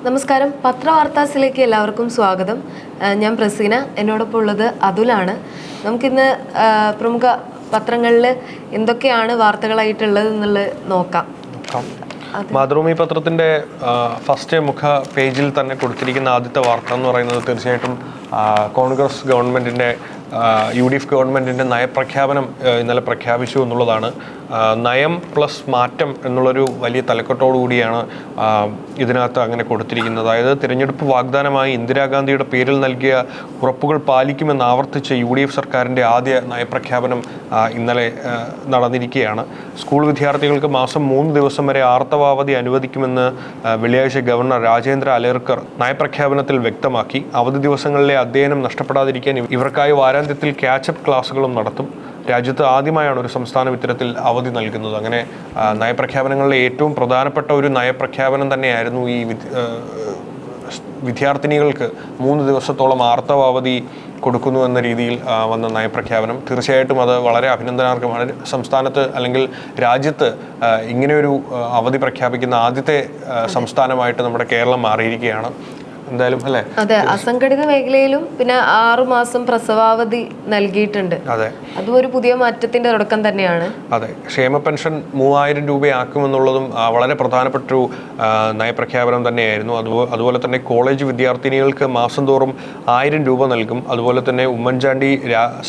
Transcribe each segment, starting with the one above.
നമസ്കാരം. പത്രവാർത്താസിലേക്ക് എല്ലാവർക്കും സ്വാഗതം. ഞാൻ പ്രസീന, എന്നോടൊപ്പം ഉള്ളത് അതുലാണ്. നമുക്കിന്ന് പ്രമുഖ പത്രങ്ങളിൽ എന്തൊക്കെയാണ് വാർത്തകളായിട്ടുള്ളത് എന്നുള്ളത് നോക്കാം. മാതൃഭൂമി പത്രത്തിൻ്റെ ഫസ്റ്റ് മുഖ പേജിൽ തന്നെ കൊടുത്തിരിക്കുന്ന ആദ്യത്തെ വാർത്ത എന്ന് പറയുന്നത് തീർച്ചയായിട്ടും കോൺഗ്രസ് ഗവൺമെൻറ്റിൻ്റെ UDF ഗവൺമെൻറ്റിൻ്റെ നയപ്രഖ്യാപനം ഇന്നലെ പ്രഖ്യാപിച്ചു എന്നുള്ളതാണ്. നയം പ്ലസ് മാറ്റം എന്നുള്ളൊരു വലിയ തലക്കെട്ടോടുകൂടിയാണ് ഇതിനകത്ത് അങ്ങനെ കൊടുത്തിരിക്കുന്നത്. അതായത് തിരഞ്ഞെടുപ്പ് വാഗ്ദാനമായി ഇന്ദിരാഗാന്ധിയുടെ പേരിൽ നൽകിയ ഉറപ്പുകൾ പാലിക്കുമെന്ന് ആവർത്തിച്ച UDF സർക്കാരിൻ്റെ ആദ്യ നയപ്രഖ്യാപനം ഇന്നലെ നടന്നിരിക്കുകയാണ്. സ്കൂൾ വിദ്യാർത്ഥികൾക്ക് മാസം 3 ദിവസം വരെ ആർത്തവാവധി അനുവദിക്കുമെന്ന് വെള്ളിയാഴ്ച ഗവർണർ രാജേന്ദ്ര അലേർക്കർ നയപ്രഖ്യാപനത്തിൽ വ്യക്തമാക്കി. അവധി ദിവസങ്ങളിലെ അധ്യയനം നഷ്ടപ്പെടാതിരിക്കാൻ ഇവർക്കായി വാരാന്ത്യത്തിൽ ക്യാച്ചപ്പ് ക്ലാസുകളും നടത്തും. രാജ്യത്ത് ആദ്യമായാണ് ഒരു സംസ്ഥാനം ഇത്തരത്തിൽ അവധി നൽകുന്നത്. അങ്ങനെ നയപ്രഖ്യാപനങ്ങളിലെ ഏറ്റവും പ്രധാനപ്പെട്ട ഒരു നയപ്രഖ്യാപനം തന്നെയായിരുന്നു ഈ വിദ്യാർത്ഥിനികൾക്ക് 3 ദിവസത്തോളം ആർത്തവാവധി കൊടുക്കുന്നു എന്ന രീതിയിൽ വന്ന നയപ്രഖ്യാപനം. തീർച്ചയായിട്ടും അത് വളരെ അഭിനന്ദനാർഹമാണ്. സംസ്ഥാനത്ത് അല്ലെങ്കിൽ രാജ്യത്ത് ഇങ്ങനെയൊരു അവധി പ്രഖ്യാപിക്കുന്ന ആദ്യത്തെ സംസ്ഥാനമായിട്ട് നമ്മുടെ കേരളം മാറിയിരിക്കുകയാണ്. എന്തായാലും അല്ലേ? അതെ, അസംഘടിത മേഖലയിലും പിന്നെ 6 മാസം പ്രസവാവധി നൽകിയിട്ടുണ്ട്. അതെ, അതും ഒരു പുതിയ മാറ്റത്തിന്റെ തുടക്കം തന്നെയാണ്. അതെ, ക്ഷേമ പെൻഷൻ 3000 രൂപയാക്കുമെന്നുള്ളതും വളരെ പ്രധാനപ്പെട്ടൊരു നയപ്രഖ്യാപനം തന്നെയായിരുന്നു. അതുപോലെ തന്നെ കോളേജ് വിദ്യാർത്ഥിനികൾക്ക് മാസം തോറും 1000 രൂപ നൽകും. അതുപോലെ തന്നെ ഉമ്മൻചാണ്ടി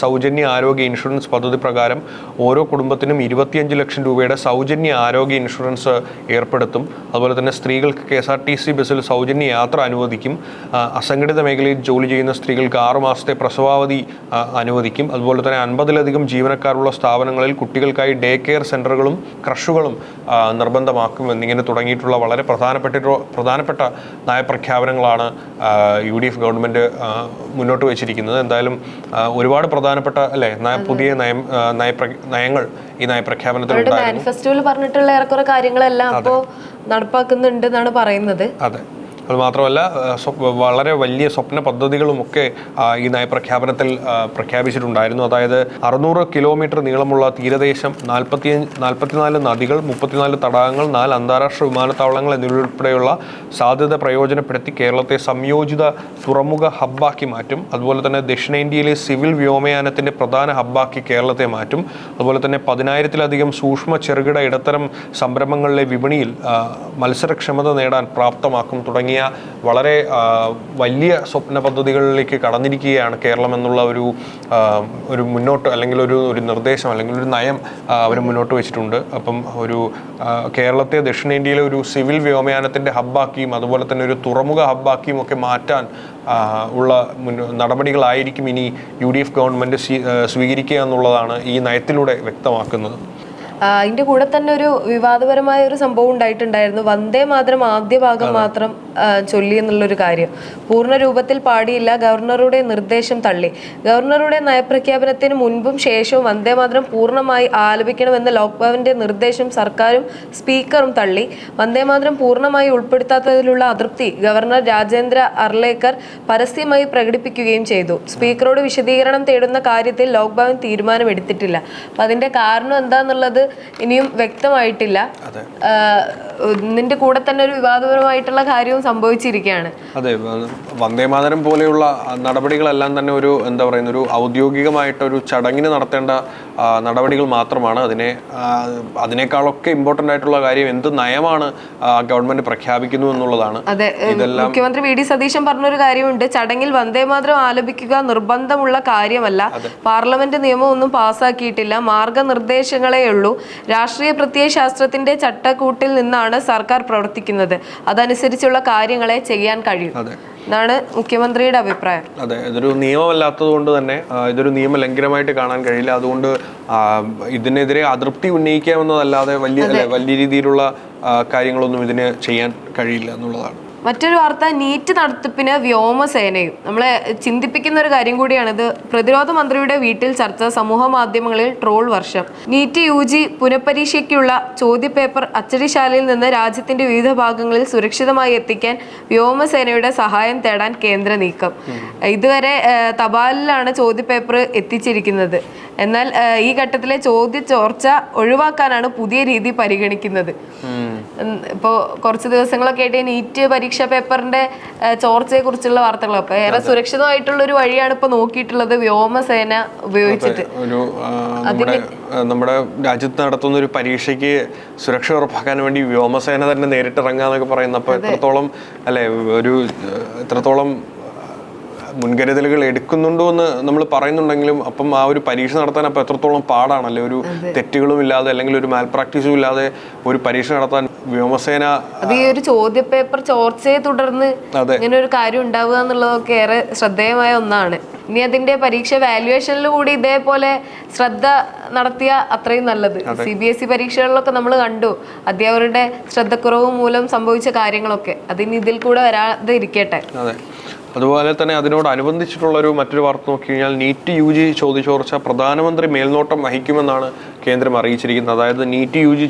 സൗജന്യ ആരോഗ്യ ഇൻഷുറൻസ് പദ്ധതി പ്രകാരം ഓരോ കുടുംബത്തിനും 25 ലക്ഷം രൂപയുടെ സൗജന്യ ആരോഗ്യ ഇൻഷുറൻസ് ഏർപ്പെടുത്തും. അതുപോലെ തന്നെ സ്ത്രീകൾക്ക് KSRTC ബസ്സിൽ സൗജന്യ യാത്ര അനുവദിക്കും. അസംഘടിത മേഖലയിൽ ജോലി ചെയ്യുന്ന സ്ത്രീകൾക്ക് 6 മാസത്തെ പ്രസവാവധി അനുവദിക്കും. അതുപോലെ തന്നെ 50ലധികം ജീവനക്കാരുള്ള സ്ഥാപനങ്ങളിൽ കുട്ടികൾക്കായി ഡേ കെയർ സെൻ്ററുകളും ക്രഷുകളും നിർബന്ധമാക്കും എന്നിങ്ങനെ തുടങ്ങിയിട്ടുള്ള വളരെ പ്രധാനപ്പെട്ട നയപ്രഖ്യാപനങ്ങളാണ് UDF ഗവൺമെൻറ് മുന്നോട്ട് വെച്ചിരിക്കുന്നത്. എന്തായാലും ഒരുപാട് പ്രധാനപ്പെട്ട അല്ലേ പുതിയ നയങ്ങൾ ഈ നയപ്രഖ്യാപനത്തിൽ മാനിഫെസ്റ്റോയിൽ പറഞ്ഞിട്ടുള്ള ഏറെക്കുറെ കാര്യങ്ങളെല്ലാം അപ്പോൾ നടപ്പാക്കുന്നുണ്ട് എന്നാണ് പറയുന്നത്. അതെ, അതുമാത്രമല്ല വളരെ വലിയ സ്വപ്ന പദ്ധതികളുമൊക്കെ ഈ നയപ്രഖ്യാപനത്തിൽ പ്രഖ്യാപിച്ചിട്ടുണ്ടായിരുന്നു. അതായത് 600 കിലോമീറ്റർ നീളമുള്ള തീരദേശം, 44 നദികൾ, 34 തടാകങ്ങൾ, 4 അന്താരാഷ്ട്ര വിമാനത്താവളങ്ങൾ എന്നിവയുൾപ്പെടെയുള്ള സാധ്യത പ്രയോജനപ്പെടുത്തി കേരളത്തെ സംയോജിത തുറമുഖ ഹബ്ബാക്കി മാറ്റും. അതുപോലെ തന്നെ ദക്ഷിണേന്ത്യയിലെ സിവിൽ വ്യോമയാനത്തിൻ്റെ പ്രധാന ഹബ്ബാക്കി കേരളത്തെ മാറ്റും. അതുപോലെ തന്നെ 10,000-ലധികം സൂക്ഷ്മ ചെറുകിട ഇടത്തരം സംരംഭങ്ങളിലെ വിപണിയിൽ മത്സരക്ഷമത നേടാൻ പ്രാപ്തമാക്കും തുടങ്ങിയ വളരെ വലിയ സ്വപ്ന പദ്ധതികളിലേക്ക് കടന്നിരിക്കുകയാണ് കേരളം എന്നുള്ള ഒരു മുന്നോട്ട് അല്ലെങ്കിൽ ഒരു നിർദ്ദേശം അല്ലെങ്കിൽ ഒരു നയം അവർ മുന്നോട്ട് വെച്ചിട്ടുണ്ട്. അപ്പം കേരളത്തെ ദക്ഷിണേന്ത്യയിലെ ഒരു സിവിൽ വ്യോമയാനത്തിൻ്റെ ഹബ്ബാക്കിയും അതുപോലെ തന്നെ ഒരു തുറമുഖ ഹബ്ബാക്കിയും ഒക്കെ മാറ്റാൻ ഉള്ള നടപടികളായിരിക്കും ഇനി UDF ഗവൺമെൻറ് സ്വീകരിക്കുക എന്നുള്ളതാണ് ഈ നയത്തിലൂടെ വ്യക്തമാക്കുന്നത്. അതിൻ്റെ കൂടെ തന്നെ ഒരു വിവാദപരമായ ഒരു സംഭവം ഉണ്ടായിട്ടുണ്ടായിരുന്നു. വന്ദേ മാതരം ആദ്യ ഭാഗം മാത്രം ചൊല്ലി എന്നുള്ളൊരു കാര്യം പൂർണ്ണ രൂപത്തിൽ പാടിയില്ല. ഗവർണറുടെ നിർദ്ദേശം തള്ളി. ഗവർണറുടെ നയപ്രഖ്യാപനത്തിന് മുൻപും ശേഷവും വന്ദേ മാതരം പൂർണ്ണമായി ആലപിക്കണമെന്ന ലോക്ഭവന്റെ നിർദ്ദേശം സർക്കാരും സ്പീക്കറും തള്ളി. വന്ദേ മാതരം പൂർണ്ണമായി ഉൾപ്പെടുത്താത്തതിലുള്ള അതൃപ്തി ഗവർണർ രാജേന്ദ്ര അർലേക്കർ പരസ്യമായി പ്രകടിപ്പിക്കുകയും ചെയ്തു. സ്പീക്കറോട് വിശദീകരണം തേടുന്ന കാര്യത്തിൽ ലോക്ഭവൻ തീരുമാനമെടുത്തിട്ടില്ല. അപ്പം അതിന്റെ കാരണം എന്താന്നുള്ളത് ഇനിയും വ്യക്തമായിട്ടില്ല. ഇതിന്റെ കൂടെ തന്നെ ഒരു വിവാദപരമായിട്ടുള്ള കാര്യവും സംഭവിച്ചിരിക്കുകയാണ്. അതെ, വന്ദേമാതരം പോലെയുള്ള നടപടികളെല്ലാം തന്നെ ഒരു ഔദ്യോഗികമായിട്ടൊരു ചടങ്ങിന് നടത്തേണ്ട നടപടികൾ മാത്രമാണ്. അതിനേക്കാളൊക്കെ ഇമ്പോർട്ടൻ്റ് ആയിട്ടുള്ള കാര്യം എന്ത് നയമാണ് ഗവൺമെന്റ് പ്രഖ്യാപിക്കുന്നു എന്നുള്ളതാണ്. അതെ, മുഖ്യമന്ത്രി VD സതീശൻ പറഞ്ഞൊരു കാര്യമുണ്ട്. ചടങ്ങിൽ വന്ദേമാതരം ആലപിക്കുക നിർബന്ധമുള്ള കാര്യമല്ല. പാർലമെന്റ് നിയമം ഒന്നും പാസ്സാക്കിയിട്ടില്ല. മാർഗനിർദ്ദേശങ്ങളേ ഉള്ളൂ. രാഷ്ട്രീയ പ്രത്യയശാസ്ത്രത്തിന്റെ ചട്ടക്കൂട്ടിൽ നിന്നാണ് സർക്കാർ പ്രവർത്തിക്കുന്നത്. അതനുസരിച്ചുള്ള കാര്യങ്ങളെ ചെയ്യാൻ കഴിയും എന്നാണ് മുഖ്യമന്ത്രിയുടെ അഭിപ്രായം. അതെ, ഇതൊരു നിയമമല്ലാത്തത് കൊണ്ട് തന്നെ ഇതൊരു നിയമലംഘനമായിട്ട് കാണാൻ കഴിയില്ല. അതുകൊണ്ട് ഇതിനെതിരെ അതൃപ്തി ഉന്നയിക്കാമെന്നതല്ലാതെ വലിയ രീതിയിലുള്ള കാര്യങ്ങളൊന്നും ഇതിന് ചെയ്യാൻ കഴിയില്ല എന്നുള്ളതാണ്. മറ്റൊരു വാർത്ത, നീറ്റ് നടത്തിപ്പിന് വ്യോമസേനയും. നമ്മളെ ചിന്തിപ്പിക്കുന്ന ഒരു കാര്യം കൂടിയാണിത്. പ്രതിരോധ മന്ത്രിയുടെ വീട്ടിൽ ചർച്ച, സമൂഹ മാധ്യമങ്ങളിൽ ട്രോൾ വർഷം. നീറ്റ് UG പുനഃപരീക്ഷയ്ക്കുള്ള ചോദ്യപേപ്പർ അച്ചടിശാലയിൽ നിന്ന് രാജ്യത്തിന്റെ വിവിധ ഭാഗങ്ങളിൽ സുരക്ഷിതമായി എത്തിക്കാൻ വ്യോമസേനയുടെ സഹായം തേടാൻ കേന്ദ്ര നീക്കം. ഇതുവരെ തപാലിലാണ് ചോദ്യപേപ്പർ എത്തിച്ചിരിക്കുന്നത്. എന്നാൽ ഈ ഘട്ടത്തിലെ ചോദ്യചോർച്ച ഒഴിവാക്കാനാണ് പുതിയ രീതി പരിഗണിക്കുന്നത്. ഇപ്പോൾ കുറച്ച് ദിവസങ്ങളൊക്കെ ആയിട്ട് നീറ്റ് പരീക്ഷാ പേപ്പറിന്റെ ചോർച്ചയെ കുറിച്ചുള്ള വാർത്തകൾ, അപ്പൊ ഏറെ സുരക്ഷിതമായിട്ടുള്ള ഒരു വഴിയാണ് ഇപ്പൊ നോക്കിയിട്ടുള്ളത് വ്യോമസേന ഉപയോഗിച്ചിട്ട്. നമ്മുടെ രാജ്യത്ത് നടത്തുന്ന ഒരു പരീക്ഷയ്ക്ക് സുരക്ഷ ഉറപ്പാക്കാൻ വേണ്ടി വ്യോമസേന തന്നെ നേരിട്ടിറങ്ങാന്നൊക്കെ പറയുന്നത് അപ്പൊ എത്രത്തോളം അല്ലെ എത്രത്തോളം മുൻകരുതലുകൾ എടുക്കുന്നുണ്ടോ എന്ന് നമ്മൾ പറയുന്നുണ്ടെങ്കിലും അപ്പം ആ ഒരു പരീക്ഷ നടത്താൻ അപ്പം എത്രത്തോളം പാടാണല്ലേ, ഒരു തെറ്റുകളും ഇല്ലാതെ അല്ലെങ്കിൽ ഒരു മാൽ പ്രാക്ടീസും ഇല്ലാതെ ഒരു പരീക്ഷ നടത്താൻ വ്യോമസേന. അത് ഈ ഒരു ചോദ്യപേപ്പർ ചോർച്ചയെ തുടർന്ന് ഇങ്ങനെ ഒരു കാര്യം ഉണ്ടാവുക എന്നുള്ളതൊക്കെ ഏറെ ശ്രദ്ധേയമായ ഒന്നാണ്. ഇനി അതിന്റെ പരീക്ഷ വാല്യുവേഷനിൽ കൂടി ഇതേപോലെ ശ്രദ്ധ നടത്തിയ അത്രയും നല്ലത്. CBSE പരീക്ഷകളിലൊക്കെ നമ്മൾ കണ്ടു അധ്യാപകരുടെ ശ്രദ്ധക്കുറവ് മൂലം സംഭവിച്ച കാര്യങ്ങളൊക്കെ, അതിന് ഇതിൽ കൂടെ വരാതെ ഇരിക്കട്ടെ. അതുപോലെ തന്നെ അതിനോടനുബന്ധിച്ചിട്ടുള്ള മറ്റൊരു വാർത്ത നോക്കിക്കഴിഞ്ഞാൽ നീറ്റ് UG ചോദ്യചോർച്ച പ്രധാനമന്ത്രി മേൽനോട്ടം വഹിക്കുമെന്നാണ് കേന്ദ്രം അറിയിച്ചിരിക്കുന്നത്. അതായത് നീറ്റ് UG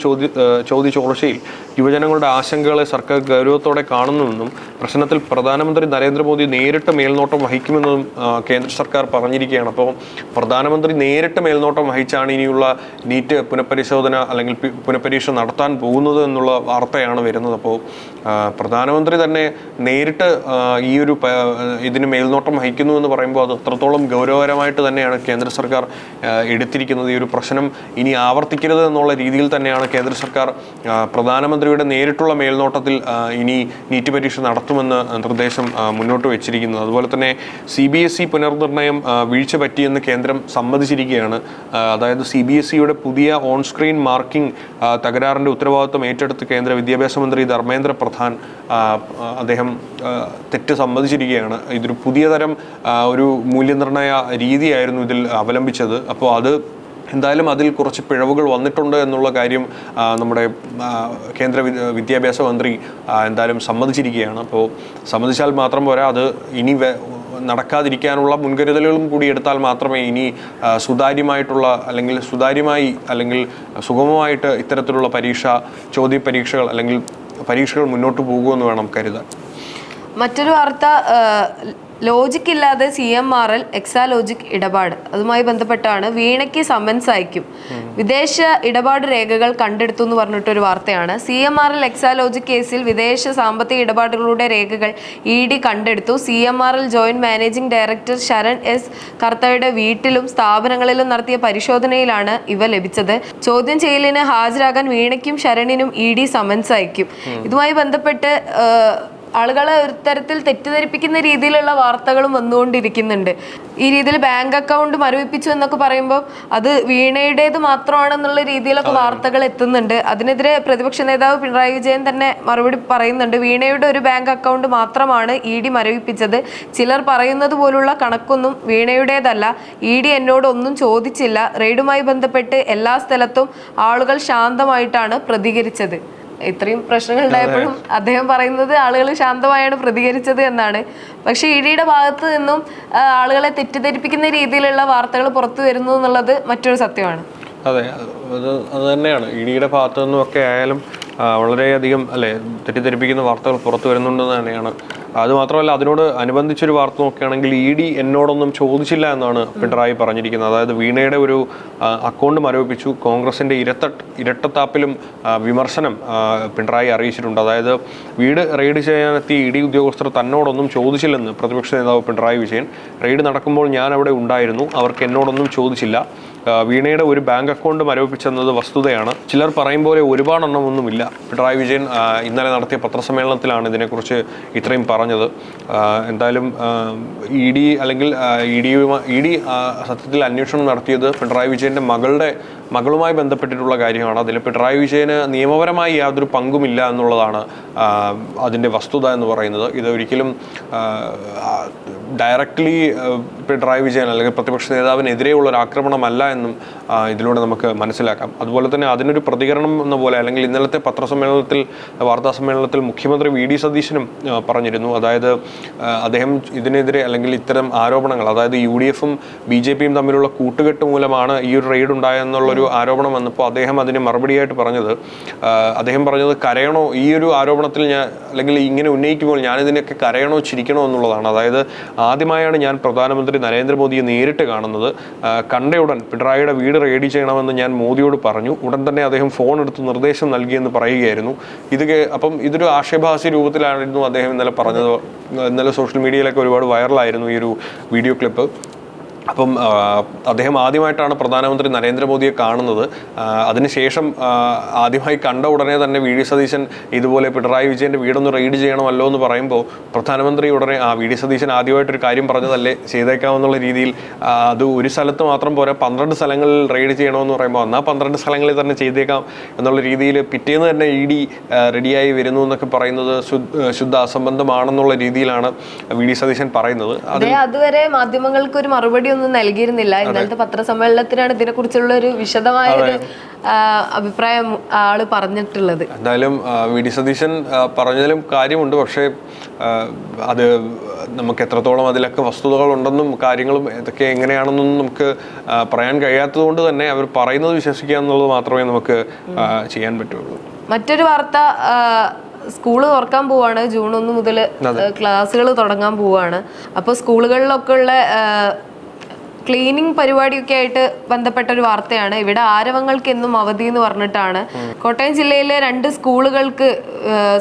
ചോദ്യചോർച്ചയിൽ യുവജനങ്ങളുടെ ആശങ്കകളെ സർക്കാർ ഗൗരവത്തോടെ കാണുന്നുവെന്നും പ്രശ്നത്തിൽ പ്രധാനമന്ത്രി നരേന്ദ്രമോദി നേരിട്ട് മേൽനോട്ടം വഹിക്കുമെന്നും കേന്ദ്ര സർക്കാർ പറഞ്ഞിരിക്കുകയാണ്. അപ്പോൾ പ്രധാനമന്ത്രി നേരിട്ട് മേൽനോട്ടം വഹിച്ചാണ് ഇനിയുള്ള നീറ്റ് പുനഃപരിശോധന അല്ലെങ്കിൽ പുനഃപരീക്ഷ നടത്താൻ പോകുന്നത് എന്നുള്ള വാർത്തയാണ് വരുന്നത്. അപ്പോൾ പ്രധാനമന്ത്രി തന്നെ നേരിട്ട് ഈ ഇതിന് മേൽനോട്ടം വഹിക്കുന്നു എന്ന് പറയുമ്പോൾ അത് അത്രത്തോളം ഗൗരവകരമായിട്ട് തന്നെയാണ് കേന്ദ്ര സർക്കാർ എടുത്തിരിക്കുന്നത്. ഈ ഒരു പ്രശ്നം ഇനി ആവർത്തിക്കരുത് എന്നുള്ള രീതിയിൽ തന്നെയാണ് കേന്ദ്ര സർക്കാർ പ്രധാനമന്ത്രിയുടെ നേരിട്ടുള്ള മേൽനോട്ടത്തിൽ ഇനി നീറ്റ് പരീക്ഷ നടത്തുമെന്ന് നിർദ്ദേശം മുന്നോട്ട് വെച്ചിരിക്കുന്നത്. അതുപോലെ തന്നെ CBSE പുനർനിർണയം വീഴ്ച പറ്റിയെന്ന് കേന്ദ്രം സമ്മതിച്ചിരിക്കുകയാണ്. അതായത് CBSEയുടെ പുതിയ ഓൺ സ്ക്രീൻ മാർക്കിംഗ് തകരാറിൻ്റെ ഉത്തരവാദിത്വം ഏറ്റെടുത്ത് കേന്ദ്ര വിദ്യാഭ്യാസ മന്ത്രി ധർമ്മേന്ദ്ര പ്രധാൻ അദ്ദേഹം തെറ്റ് സമ്മതിച്ചിരിക്കുകയാണ്. ഇതൊരു പുതിയ തരം ഒരു മൂല്യനിർണ്ണയ രീതിയായിരുന്നു ഇതിൽ അവലംബിച്ചത്. അപ്പോൾ അത് എന്തായാലും അതിൽ കുറച്ച് പിഴവുകൾ വന്നിട്ടുണ്ട് എന്നുള്ള കാര്യം നമ്മുടെ കേന്ദ്ര വിദ്യാഭ്യാസ മന്ത്രി എന്തായാലും സമ്മതിച്ചിരിക്കുകയാണ്. അപ്പോൾ സമ്മതിച്ചാൽ മാത്രം പോരാ, അത് ഇനി നടക്കാതിരിക്കാനുള്ള മുൻകരുതലുകളും കൂടി എടുത്താൽ മാത്രമേ ഇനി സുതാര്യമായിട്ടുള്ള അല്ലെങ്കിൽ സുഗമമായിട്ട് ഇത്തരത്തിലുള്ള ചോദ്യപരീക്ഷകൾ അല്ലെങ്കിൽ പരീക്ഷകൾ മുന്നോട്ട് പോകുമെന്ന് വേണം കരുതാൻ. മറ്റൊരു വാർത്ത, ലോജിക് ഇല്ലാതെ CMRL എക്സാലോജിക് ഇടപാട്, അതുമായി ബന്ധപ്പെട്ടാണ് വീണയ്ക്ക് സമൻസ് അയക്കും. വിദേശ ഇടപാട് രേഖകൾ കണ്ടെടുത്തു എന്ന് പറഞ്ഞിട്ടൊരു വാർത്തയാണ്. CMRL എക്സാലോജിക് കേസിൽ വിദേശ സാമ്പത്തിക ഇടപാടുകളുടെ രേഖകൾ ED കണ്ടെടുത്തു. CMRL joint managing director Sharan S കർത്തയുടെ വീട്ടിലും സ്ഥാപനങ്ങളിലും നടത്തിയ പരിശോധനയിലാണ് ഇവ ലഭിച്ചത്. ചോദ്യം ചെയ്യലിന് ഹാജരാകാൻ വീണയ്ക്കും ശരണിനും ED സമൻസ് അയക്കും. ഇതുമായി ബന്ധപ്പെട്ട് ആളുകളെ ഒരു തരത്തിൽ തെറ്റിദ്ധരിപ്പിക്കുന്ന രീതിയിലുള്ള വാർത്തകളും വന്നുകൊണ്ടിരിക്കുന്നുണ്ട്. ഈ രീതിയിൽ ബാങ്ക് അക്കൗണ്ട് മരവിപ്പിച്ചു എന്നൊക്കെ പറയുമ്പോൾ അത് വീണയുടേത് മാത്രമാണെന്നുള്ള രീതിയിലൊക്കെ വാർത്തകൾ എത്തുന്നുണ്ട്. അതിനെതിരെ പ്രതിപക്ഷ നേതാവ് പിണറായി വിജയൻ തന്നെ മറുപടി പറയുന്നുണ്ട്. വീണയുടെ ഒരു ബാങ്ക് അക്കൗണ്ട് മാത്രമാണ് ED മരവിപ്പിച്ചത്. ചിലർ പറയുന്നത് പോലുള്ള കണക്കൊന്നും വീണയുടേതല്ല. ED എന്നോട് ഒന്നും ചോദിച്ചില്ല. റെയ്ഡുമായി ബന്ധപ്പെട്ട് എല്ലാ സ്ഥലത്തും ആളുകൾ ശാന്തമായിട്ടാണ് പ്രതികരിച്ചത്. ഇത്രയും പ്രശ്നങ്ങൾ ഉണ്ടായപ്പോഴും അദ്ദേഹം പറയുന്നത് ആളുകൾ ശാന്തമായാണ് പ്രതികരിച്ചത് എന്നാണ്. പക്ഷെ EDയുടെ ഭാഗത്ത് നിന്നും ആളുകളെ തെറ്റിദ്ധരിപ്പിക്കുന്ന രീതിയിലുള്ള വാർത്തകൾ പുറത്തു വരുന്നു എന്നുള്ളത് മറ്റൊരു സത്യമാണ്. അതെ, അത് തന്നെയാണ്. EDയുടെ ഭാഗത്തു നിന്നുമൊക്കെ ആയാലും വളരെയധികം തെറ്റിദ്ധരിപ്പിക്കുന്ന വാർത്തകൾ പുറത്തു വരുന്നുണ്ടെന്ന് തന്നെയാണ്. അതുമാത്രമല്ല, അതിനോട് അനുബന്ധിച്ചൊരു വാർത്ത നോക്കുകയാണെങ്കിൽ ED എന്നോടൊന്നും ചോദിച്ചില്ല എന്നാണ് പിണറായി പറഞ്ഞിരിക്കുന്നത്. അതായത് വീണയുടെ ഒരു അക്കൗണ്ട് മരവിപ്പിച്ചു. കോൺഗ്രസിൻ്റെ ഇരട്ടത്താപ്പിലും വിമർശനം പിണറായി അറിയിച്ചിട്ടുണ്ട്. അതായത് വീട് റെയ്ഡ് ചെയ്യാനെത്തിയ ED ഉദ്യോഗസ്ഥർ തന്നോടൊന്നും ചോദിച്ചില്ലെന്ന് പ്രതിപക്ഷ നേതാവ് പിണറായി വിജയൻ. റെയ്ഡ് നടക്കുമ്പോൾ ഞാൻ അവിടെ ഉണ്ടായിരുന്നു, അവർക്ക് എന്നോടൊന്നും ചോദിച്ചില്ല. വീണയുടെ ഒരു ബാങ്ക് അക്കൗണ്ട് മരവിപ്പിച്ചെന്നത് വസ്തുതയാണ്. ചിലർ പറയും പോലെ ഒരുപാടെണ്ണമൊന്നുമില്ല. പിണറായി വിജയൻ ഇന്നലെ നടത്തിയ പത്രസമ്മേളനത്തിലാണ് ഇതിനെക്കുറിച്ച് ഇത്രയും പറഞ്ഞത്. എന്തായാലും ED സത്യത്തിൽ അന്വേഷണം നടത്തിയത് പിണറായി വിജയൻ്റെ മകളുമായി ബന്ധപ്പെട്ടിട്ടുള്ള കാര്യമാണ്. അതിൽ പിണറായി വിജയന് നിയമപരമായി യാതൊരു പങ്കുമില്ല എന്നുള്ളതാണ് അതിൻ്റെ വസ്തുത എന്ന് പറയുന്നത്. ഇതൊരിക്കലും ഡയറക്റ്റ്ലി പിണറായി വിജയൻ അല്ലെങ്കിൽ പ്രതിപക്ഷ നേതാവിനെതിരെയുള്ള ഒരു ആക്രമണമല്ല എന്നും ഇതിലൂടെ നമുക്ക് മനസ്സിലാക്കാം. അതുപോലെ തന്നെ അതിനൊരു പ്രതികരണം എന്ന പോലെ അല്ലെങ്കിൽ ഇന്നലത്തെ വാർത്താ സമ്മേളനത്തിൽ മുഖ്യമന്ത്രി VD സതീശനും പറഞ്ഞിരുന്നു. അതായത് അദ്ദേഹം ഇതിനെതിരെ അല്ലെങ്കിൽ ഇത്തരം ആരോപണങ്ങൾ, അതായത് UDFും BJPയും തമ്മിലുള്ള കൂട്ടുകെട്ട് മൂലമാണ് ഈ ഒരു റെയ്ഡ് ഉണ്ടായെന്നുള്ളൊരു ആരോപണം വന്നപ്പോൾ അദ്ദേഹം അതിന് മറുപടിയായിട്ട് അദ്ദേഹം പറഞ്ഞത് കരയണോ, ഈ ഒരു ആരോപണത്തിൽ അല്ലെങ്കിൽ ഇങ്ങനെ ഉന്നയിക്കുമ്പോൾ ഞാനിതിനൊക്കെ കരയണോ ചിരിക്കണോ എന്നുള്ളതാണ്. അതായത് ആദ്യമായാണ് ഞാൻ പ്രധാനമന്ത്രി നരേന്ദ്രമോദിയെ നേരിട്ട് കാണുന്നത്. കണ്ടയുടൻ പിണറായിയുടെ വീട് റെയ്ഡ് ചെയ്യണമെന്ന് ഞാൻ മോദിയോട് പറഞ്ഞു. ഉടൻ തന്നെ അദ്ദേഹം ഫോൺ എടുത്ത് നിർദ്ദേശം നൽകിയെന്ന് പറയുകയായിരുന്നു. അപ്പം ഇതൊരു ആക്ഷേപഹാസ്യ രൂപത്തിലായിരുന്നു അദ്ദേഹം ഇന്നലെ പറഞ്ഞത്. ഇന്നലെ സോഷ്യൽ മീഡിയയിലൊക്കെ ഒരുപാട് വൈറലായിരുന്നു ഈ ഒരു വീഡിയോ ക്ലിപ്പ്. അപ്പം അദ്ദേഹം ആദ്യമായിട്ടാണ് പ്രധാനമന്ത്രി നരേന്ദ്രമോദിയെ കാണുന്നത്. അതിനുശേഷം ആദ്യമായി കണ്ട ഉടനെ തന്നെ വി ഡി സതീശൻ ഇതുപോലെ പിണറായി വിജയൻ്റെ വീടൊന്ന് റെയ്ഡ് ചെയ്യണമല്ലോ എന്ന് പറയുമ്പോൾ പ്രധാനമന്ത്രി ഉടനെ വി ഡി സതീശൻ ആദ്യമായിട്ടൊരു കാര്യം പറഞ്ഞതല്ലേ, ചെയ്തേക്കാമെന്നുള്ള രീതിയിൽ അത് ഒരു സ്ഥലത്ത് മാത്രം പോരാ 12 സ്ഥലങ്ങളിൽ റെയ്ഡ് ചെയ്യണമെന്ന് പറയുമ്പോൾ എന്നാൽ 12 സ്ഥലങ്ങളിൽ തന്നെ ചെയ്തേക്കാം എന്നുള്ള രീതിയിൽ പിറ്റേന്ന് തന്നെ ഇ ഡി റെഡിയായി വരുന്നു എന്നൊക്കെ പറയുന്നത് ശുദ്ധ അസംബന്ധമാണെന്നുള്ള രീതിയിലാണ് വി ഡി സതീശൻ പറയുന്നത്. അതുവരെ മാധ്യമങ്ങൾക്ക് ഒരു മറുപടി ഒന്നും നൽകിയിരുന്നില്ല. ഇന്നലത്തെ പത്രസമ്മേളനത്തിനാണ് ഇതിനെക്കുറിച്ചുള്ള ഒരു വിശദമായ ഒരു അഭിപ്രായം ആള് പറഞ്ഞിട്ടുള്ളത്. എന്തായാലും വി ഡി സതീശൻ പറഞ്ഞതിലും കാര്യമുണ്ട്. പക്ഷേ അത് നമുക്ക് എത്രത്തോളം അതിലൊക്കെ വസ്തുതകൾ ഉണ്ടെന്നും കാര്യങ്ങളും ഇതൊക്കെ എങ്ങനെയാണെന്നും നമുക്ക് പറയാൻ കഴിയാത്തത് കൊണ്ട് തന്നെ അവർ പറയുന്നത് വിശ്വസിക്കുക എന്നുള്ളത് മാത്രമേ നമുക്ക് ചെയ്യാൻ പറ്റുള്ളൂ. മറ്റൊരു വാർത്ത, സ്കൂള് തുറക്കാൻ പോവാണ്. ജൂൺ 1 മുതൽ ക്ലാസ്സുകൾ തുടങ്ങാൻ പോവാണ്. അപ്പോൾ സ്കൂളുകളിലൊക്കെ ഉള്ള ക്ലീനിങ് പരിപാടിയൊക്കെ ആയിട്ട് ബന്ധപ്പെട്ട ഒരു വാർത്തയാണ്. ഇവിടെ ആരവങ്ങൾക്ക് എന്നും അവധി എന്ന് പറഞ്ഞിട്ടാണ്. കോട്ടയം ജില്ലയിലെ 2 സ്കൂളുകൾക്ക്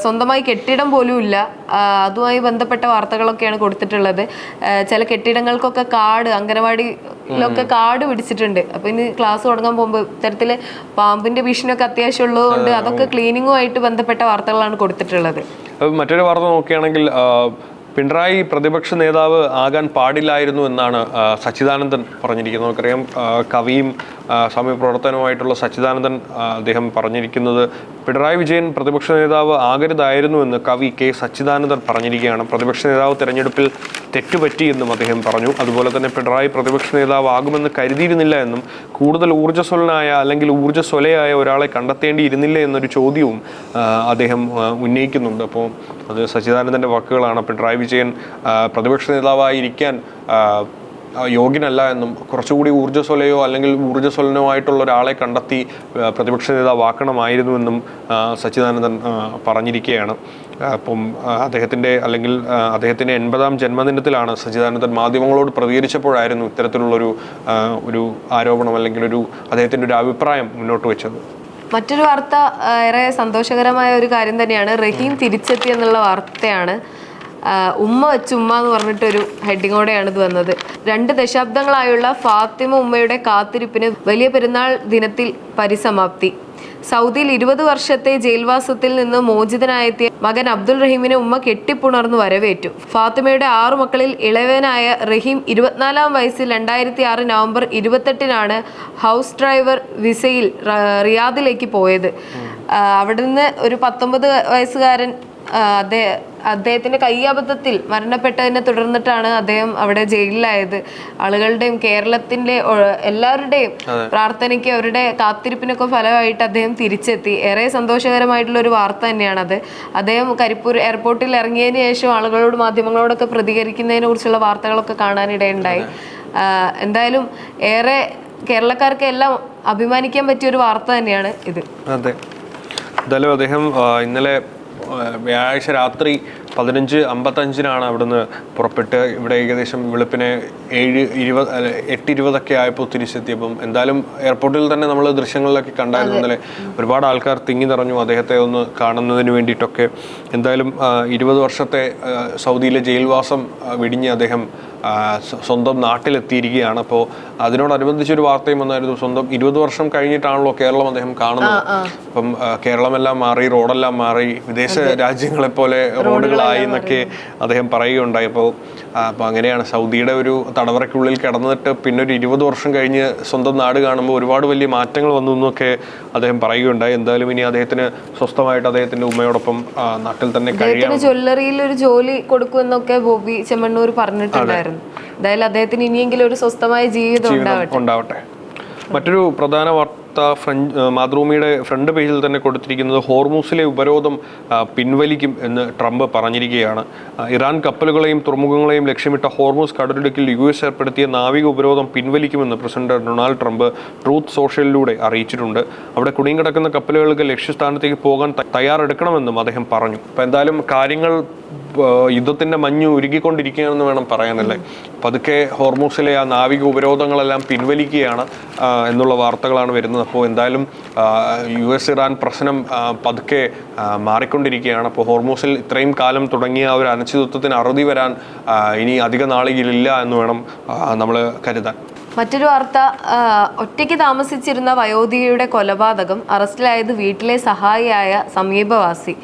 സ്വന്തമായി കെട്ടിടം പോലും ഇല്ല. അതുമായി ബന്ധപ്പെട്ട വാർത്തകളൊക്കെയാണ് കൊടുത്തിട്ടുള്ളത്. ചില കെട്ടിടങ്ങൾക്കൊക്കെ അംഗനവാടിയിലൊക്കെ കാട് പിടിച്ചിട്ടുണ്ട്. അപ്പൊ ഇനി ക്ലാസ് തുടങ്ങാൻ പോകുമ്പോൾ ഇത്തരത്തില് പാമ്പിന്റെ ഭീഷണിയൊക്കെ അത്യാവശ്യം ഉള്ളതുകൊണ്ട് അതൊക്കെ ക്ലീനിങ്ങുമായിട്ട് ബന്ധപ്പെട്ട വാർത്തകളാണ് കൊടുത്തിട്ടുള്ളത്. മറ്റൊരു വാർത്ത നോക്കുകയാണെങ്കിൽ പിണറായി പ്രതിപക്ഷ നേതാവ് ആകാൻ പാടില്ലായിരുന്നു എന്നാണ് സച്ചിദാനന്ദൻ പറഞ്ഞിരിക്കുന്നത്. നമുക്കറിയാം കവിയും സമയപ്രവർത്തനവുമായിട്ടുള്ള സച്ചിദാനന്ദൻ അദ്ദേഹം പറഞ്ഞിരിക്കുന്നത് പിണറായി വിജയൻ പ്രതിപക്ഷ നേതാവ് ആകരുതായിരുന്നു എന്ന് കവി കെ സച്ചിദാനന്ദൻ പറഞ്ഞിരിക്കുകയാണ്. പ്രതിപക്ഷ നേതാവ് തെരഞ്ഞെടുപ്പിൽ തെറ്റുപറ്റിയെന്നും അദ്ദേഹം പറഞ്ഞു. അതുപോലെ തന്നെ പിണറായി പ്രതിപക്ഷ നേതാവ് ആകുമെന്ന് കരുതിയിരുന്നില്ല എന്നും കൂടുതൽ ഊർജ്ജസ്വലനായ അല്ലെങ്കിൽ ഊർജ്ജസ്വലയായ ഒരാളെ കണ്ടെത്തേണ്ടിയിരുന്നില്ല എന്നൊരു ചോദ്യവും അദ്ദേഹം ഉന്നയിക്കുന്നുണ്ട്. അപ്പോൾ അത് സച്ചിദാനന്ദൻ്റെ വാക്കുകളാണ്. പിണറായി വിജയൻ പ്രതിപക്ഷ നേതാവായിരിക്കാൻ യോഗ്യനല്ല എന്നും കുറച്ചുകൂടി ഊർജ്ജസ്വലയോ അല്ലെങ്കിൽ ഊർജ്ജസ്വലനോ ആയിട്ടുള്ള ഒരാളെ കണ്ടെത്തി പ്രതിപക്ഷ നേതാവാക്കണമായിരുന്നുവെന്നും സച്ചിദാനന്ദൻ പറഞ്ഞിരിക്കുകയാണ്. അപ്പം അദ്ദേഹത്തിൻ്റെ 80ാം ജന്മദിനത്തിലാണ് സച്ചിദാനന്ദൻ മാധ്യമങ്ങളോട് പ്രതികരിച്ചപ്പോഴായിരുന്നു ഇത്തരത്തിലുള്ളൊരു ആരോപണം അല്ലെങ്കിൽ അദ്ദേഹത്തിൻ്റെ ഒരു അഭിപ്രായം മുന്നോട്ട് വെച്ചത്. മറ്റൊരു വാർത്ത ഏറെ സന്തോഷകരമായ ഒരു കാര്യം തന്നെയാണ്. റഹീം തിരിച്ചെത്തി എന്നുള്ള വാർത്തയാണ്. ഉമ്മ വെച്ച് ഉമ്മ എന്ന് പറഞ്ഞിട്ടൊരു ഹെഡിങ്ങോടെയാണ് ഇത് വന്നത്. 2 ദശാബ്ദങ്ങളായുള്ള ഫാത്തിമ ഉമ്മയുടെ കാത്തിരിപ്പിന് വലിയ പെരുന്നാൾ ദിനത്തിൽ പരിസമാപ്തി. സൗദിയിൽ 20 വർഷത്തെ ജയിൽവാസത്തിൽ നിന്ന് മോചിതനായെത്തിയ മകൻ അബ്ദുൾ റഹീമിനെ ഉമ്മ കെട്ടിപ്പുണർന്നു വരവേറ്റു. ഫാത്തിമയുടെ 6 മക്കളിൽ ഇളയവനായ റഹീം 24-ാം വയസ്സിൽ 2006 നവംബർ 28-നാണ് ഹൗസ് ഡ്രൈവർ വിസയിൽ റിയാദിലേക്ക് പോയത്. അവിടെ നിന്ന് ഒരു 19 വയസ്സുകാരൻ അദ്ദേഹത്തിന്റെ കയ്യബദ്ധത്തിൽ മരണപ്പെട്ടതിനെ തുടർന്നിട്ടാണ് അദ്ദേഹം അവിടെ ജയിലിലായത്. ആളുകളുടെയും കേരളത്തിന്റെ എല്ലാവരുടെയും പ്രാർത്ഥനയ്ക്ക് അവരുടെ കാത്തിരിപ്പിനൊക്കെ ഫലമായിട്ട് അദ്ദേഹം തിരിച്ചെത്തി. ഏറെ സന്തോഷകരമായിട്ടുള്ള ഒരു വാർത്ത തന്നെയാണത്. അദ്ദേഹം കരിപ്പൂർ എയർപോർട്ടിൽ ഇറങ്ങിയതിന് ശേഷം ആളുകളോട് മാധ്യമങ്ങളോടൊക്കെ പ്രതികരിക്കുന്നതിനെ കുറിച്ചുള്ള വാർത്തകളൊക്കെ കാണാനിടയുണ്ടായി. എന്തായാലും ഏറെ കേരളക്കാർക്ക് എല്ലാം അഭിമാനിക്കാൻ പറ്റിയ ഒരു വാർത്ത തന്നെയാണ് ഇത്. അതെ, എന്തായാലും അദ്ദേഹം ഇന്നലെ വ്യാഴാഴ്ച രാത്രി 15:55 അവിടുന്ന് പുറപ്പെട്ട് ഇവിടെ ഏകദേശം വെളുപ്പിനെ 8:20 ആയപ്പോൾ തിരിച്ചെത്തിയപ്പം എന്തായാലും എയർപോർട്ടിൽ തന്നെ നമ്മൾ ദൃശ്യങ്ങളിലൊക്കെ കണ്ടായിരുന്നു. ഇന്നലെ ഒരുപാട് ആൾക്കാർ തിങ്ങി നിറഞ്ഞു അദ്ദേഹത്തെ ഒന്ന് കാണുന്നതിന് വേണ്ടിയിട്ടൊക്കെ. എന്തായാലും 20 വർഷത്തെ സൗദിയിലെ ജയിൽവാസം വെടിഞ്ഞ് അദ്ദേഹം സ്വന്തം നാട്ടിലെത്തിയിരിക്കുകയാണ്. അപ്പോൾ അതിനോടനുബന്ധിച്ചൊരു വാർത്തയും വന്നായിരുന്നു. സ്വന്തം 20 വർഷം കഴിഞ്ഞിട്ടാണല്ലോ കേരളം അദ്ദേഹം കാണുന്നത്. അപ്പം കേരളമെല്ലാം മാറി, റോഡെല്ലാം മാറി, വിദേശ രാജ്യങ്ങളെപ്പോലെ റോഡുകളായി എന്നൊക്കെ അദ്ദേഹം പറയുകയുണ്ടായി. അപ്പോൾ അങ്ങനെയാണ് സൗദിയുടെ ഒരു തടവറയ്ക്കുള്ളിൽ കിടന്നിട്ട് പിന്നെ ഒരു 20 വർഷം കഴിഞ്ഞ് സ്വന്തം നാട് കാണുമ്പോൾ ഒരുപാട് വലിയ മാറ്റങ്ങൾ വന്നു എന്നൊക്കെ അദ്ദേഹം പറയുകയുണ്ടായി. എന്തായാലും ഇനി അദ്ദേഹത്തിന് സ്വസ്ഥമായിട്ട് അദ്ദേഹത്തിന്റെ ഉമ്മയോടൊപ്പം നാട്ടിൽ തന്നെ കഴിയാം. ജ്വല്ലറിയിൽ ഒരു ജോലി കൊടുക്കുമെന്നൊക്കെ ബോബി ചെമ്മണ്ണൂർ പറഞ്ഞിട്ടുണ്ടായിരുന്നു. എന്തായാലും അദ്ദേഹത്തിന് ഇനിയെങ്കിലും ഒരു സ്വസ്ഥമായ ജീവിതം ഉണ്ടാവട്ടെ. മറ്റൊരു പ്രധാന വാർത്ത വാർത്ത മാതൃഭൂമിയുടെ ഫ്രണ്ട് പേജിൽ തന്നെ കൊടുത്തിരിക്കുന്നത് ഹോർമൂസിലെ ഉപരോധം പിൻവലിക്കും എന്ന് ട്രംപ് പറഞ്ഞിരിക്കുകയാണ്. ഇറാൻ കപ്പലുകളെയും തുറമുഖങ്ങളെയും ലക്ഷ്യമിട്ട ഹോർമൂസ് കടലിടുക്കിൽ US ഏർപ്പെടുത്തിയ നാവിക ഉപരോധം പിൻവലിക്കുമെന്ന് പ്രസിഡന്റ് ഡൊണാൾഡ് ട്രംപ് ട്രൂത്ത് സോഷ്യലിലൂടെ അറിയിച്ചിട്ടുണ്ട്. അവിടെ കുടുങ്ങിക്കിടക്കുന്ന കപ്പലുകൾക്ക് ലക്ഷ്യസ്ഥാനത്തേക്ക് പോകാൻ തയ്യാറെടുക്കണമെന്നും അദ്ദേഹം പറഞ്ഞു. അപ്പോൾ എന്തായാലും കാര്യങ്ങൾ യുദ്ധത്തിന്റെ മഞ്ഞ് ഉരുകിക്കൊണ്ടിരിക്കുകയാണെന്ന് വേണം പറയാനല്ലേ. പതുക്കെ ഹോർമൂസിലെ ആ നാവിക ഉപരോധങ്ങളെല്ലാം പിൻവലിക്കുകയാണ് എന്നുള്ള വാർത്തകളാണ് വരുന്നത്. അപ്പോൾ എന്തായാലും US ഇറാൻ പ്രശ്നം പതുക്കെ മാറിക്കൊണ്ടിരിക്കുകയാണ്. അപ്പോൾ ഹോർമൂസിൽ ഇത്രയും കാലം തുടങ്ങിയ ഒരു അനിശ്ചിതത്വത്തിന് അറുതി വരാൻ ഇനി അധിക നാളുകളില്ല എന്ന് വേണം നമ്മൾ കരുതാൻ. മറ്റൊരു വാർത്ത, ഒറ്റയ്ക്ക് താമസിച്ചിരുന്ന വയോധികയുടെ കൊലപാതകം, അറസ്റ്റിലായത് വീട്ടിലെ സഹായിയായ സമീപവാസി.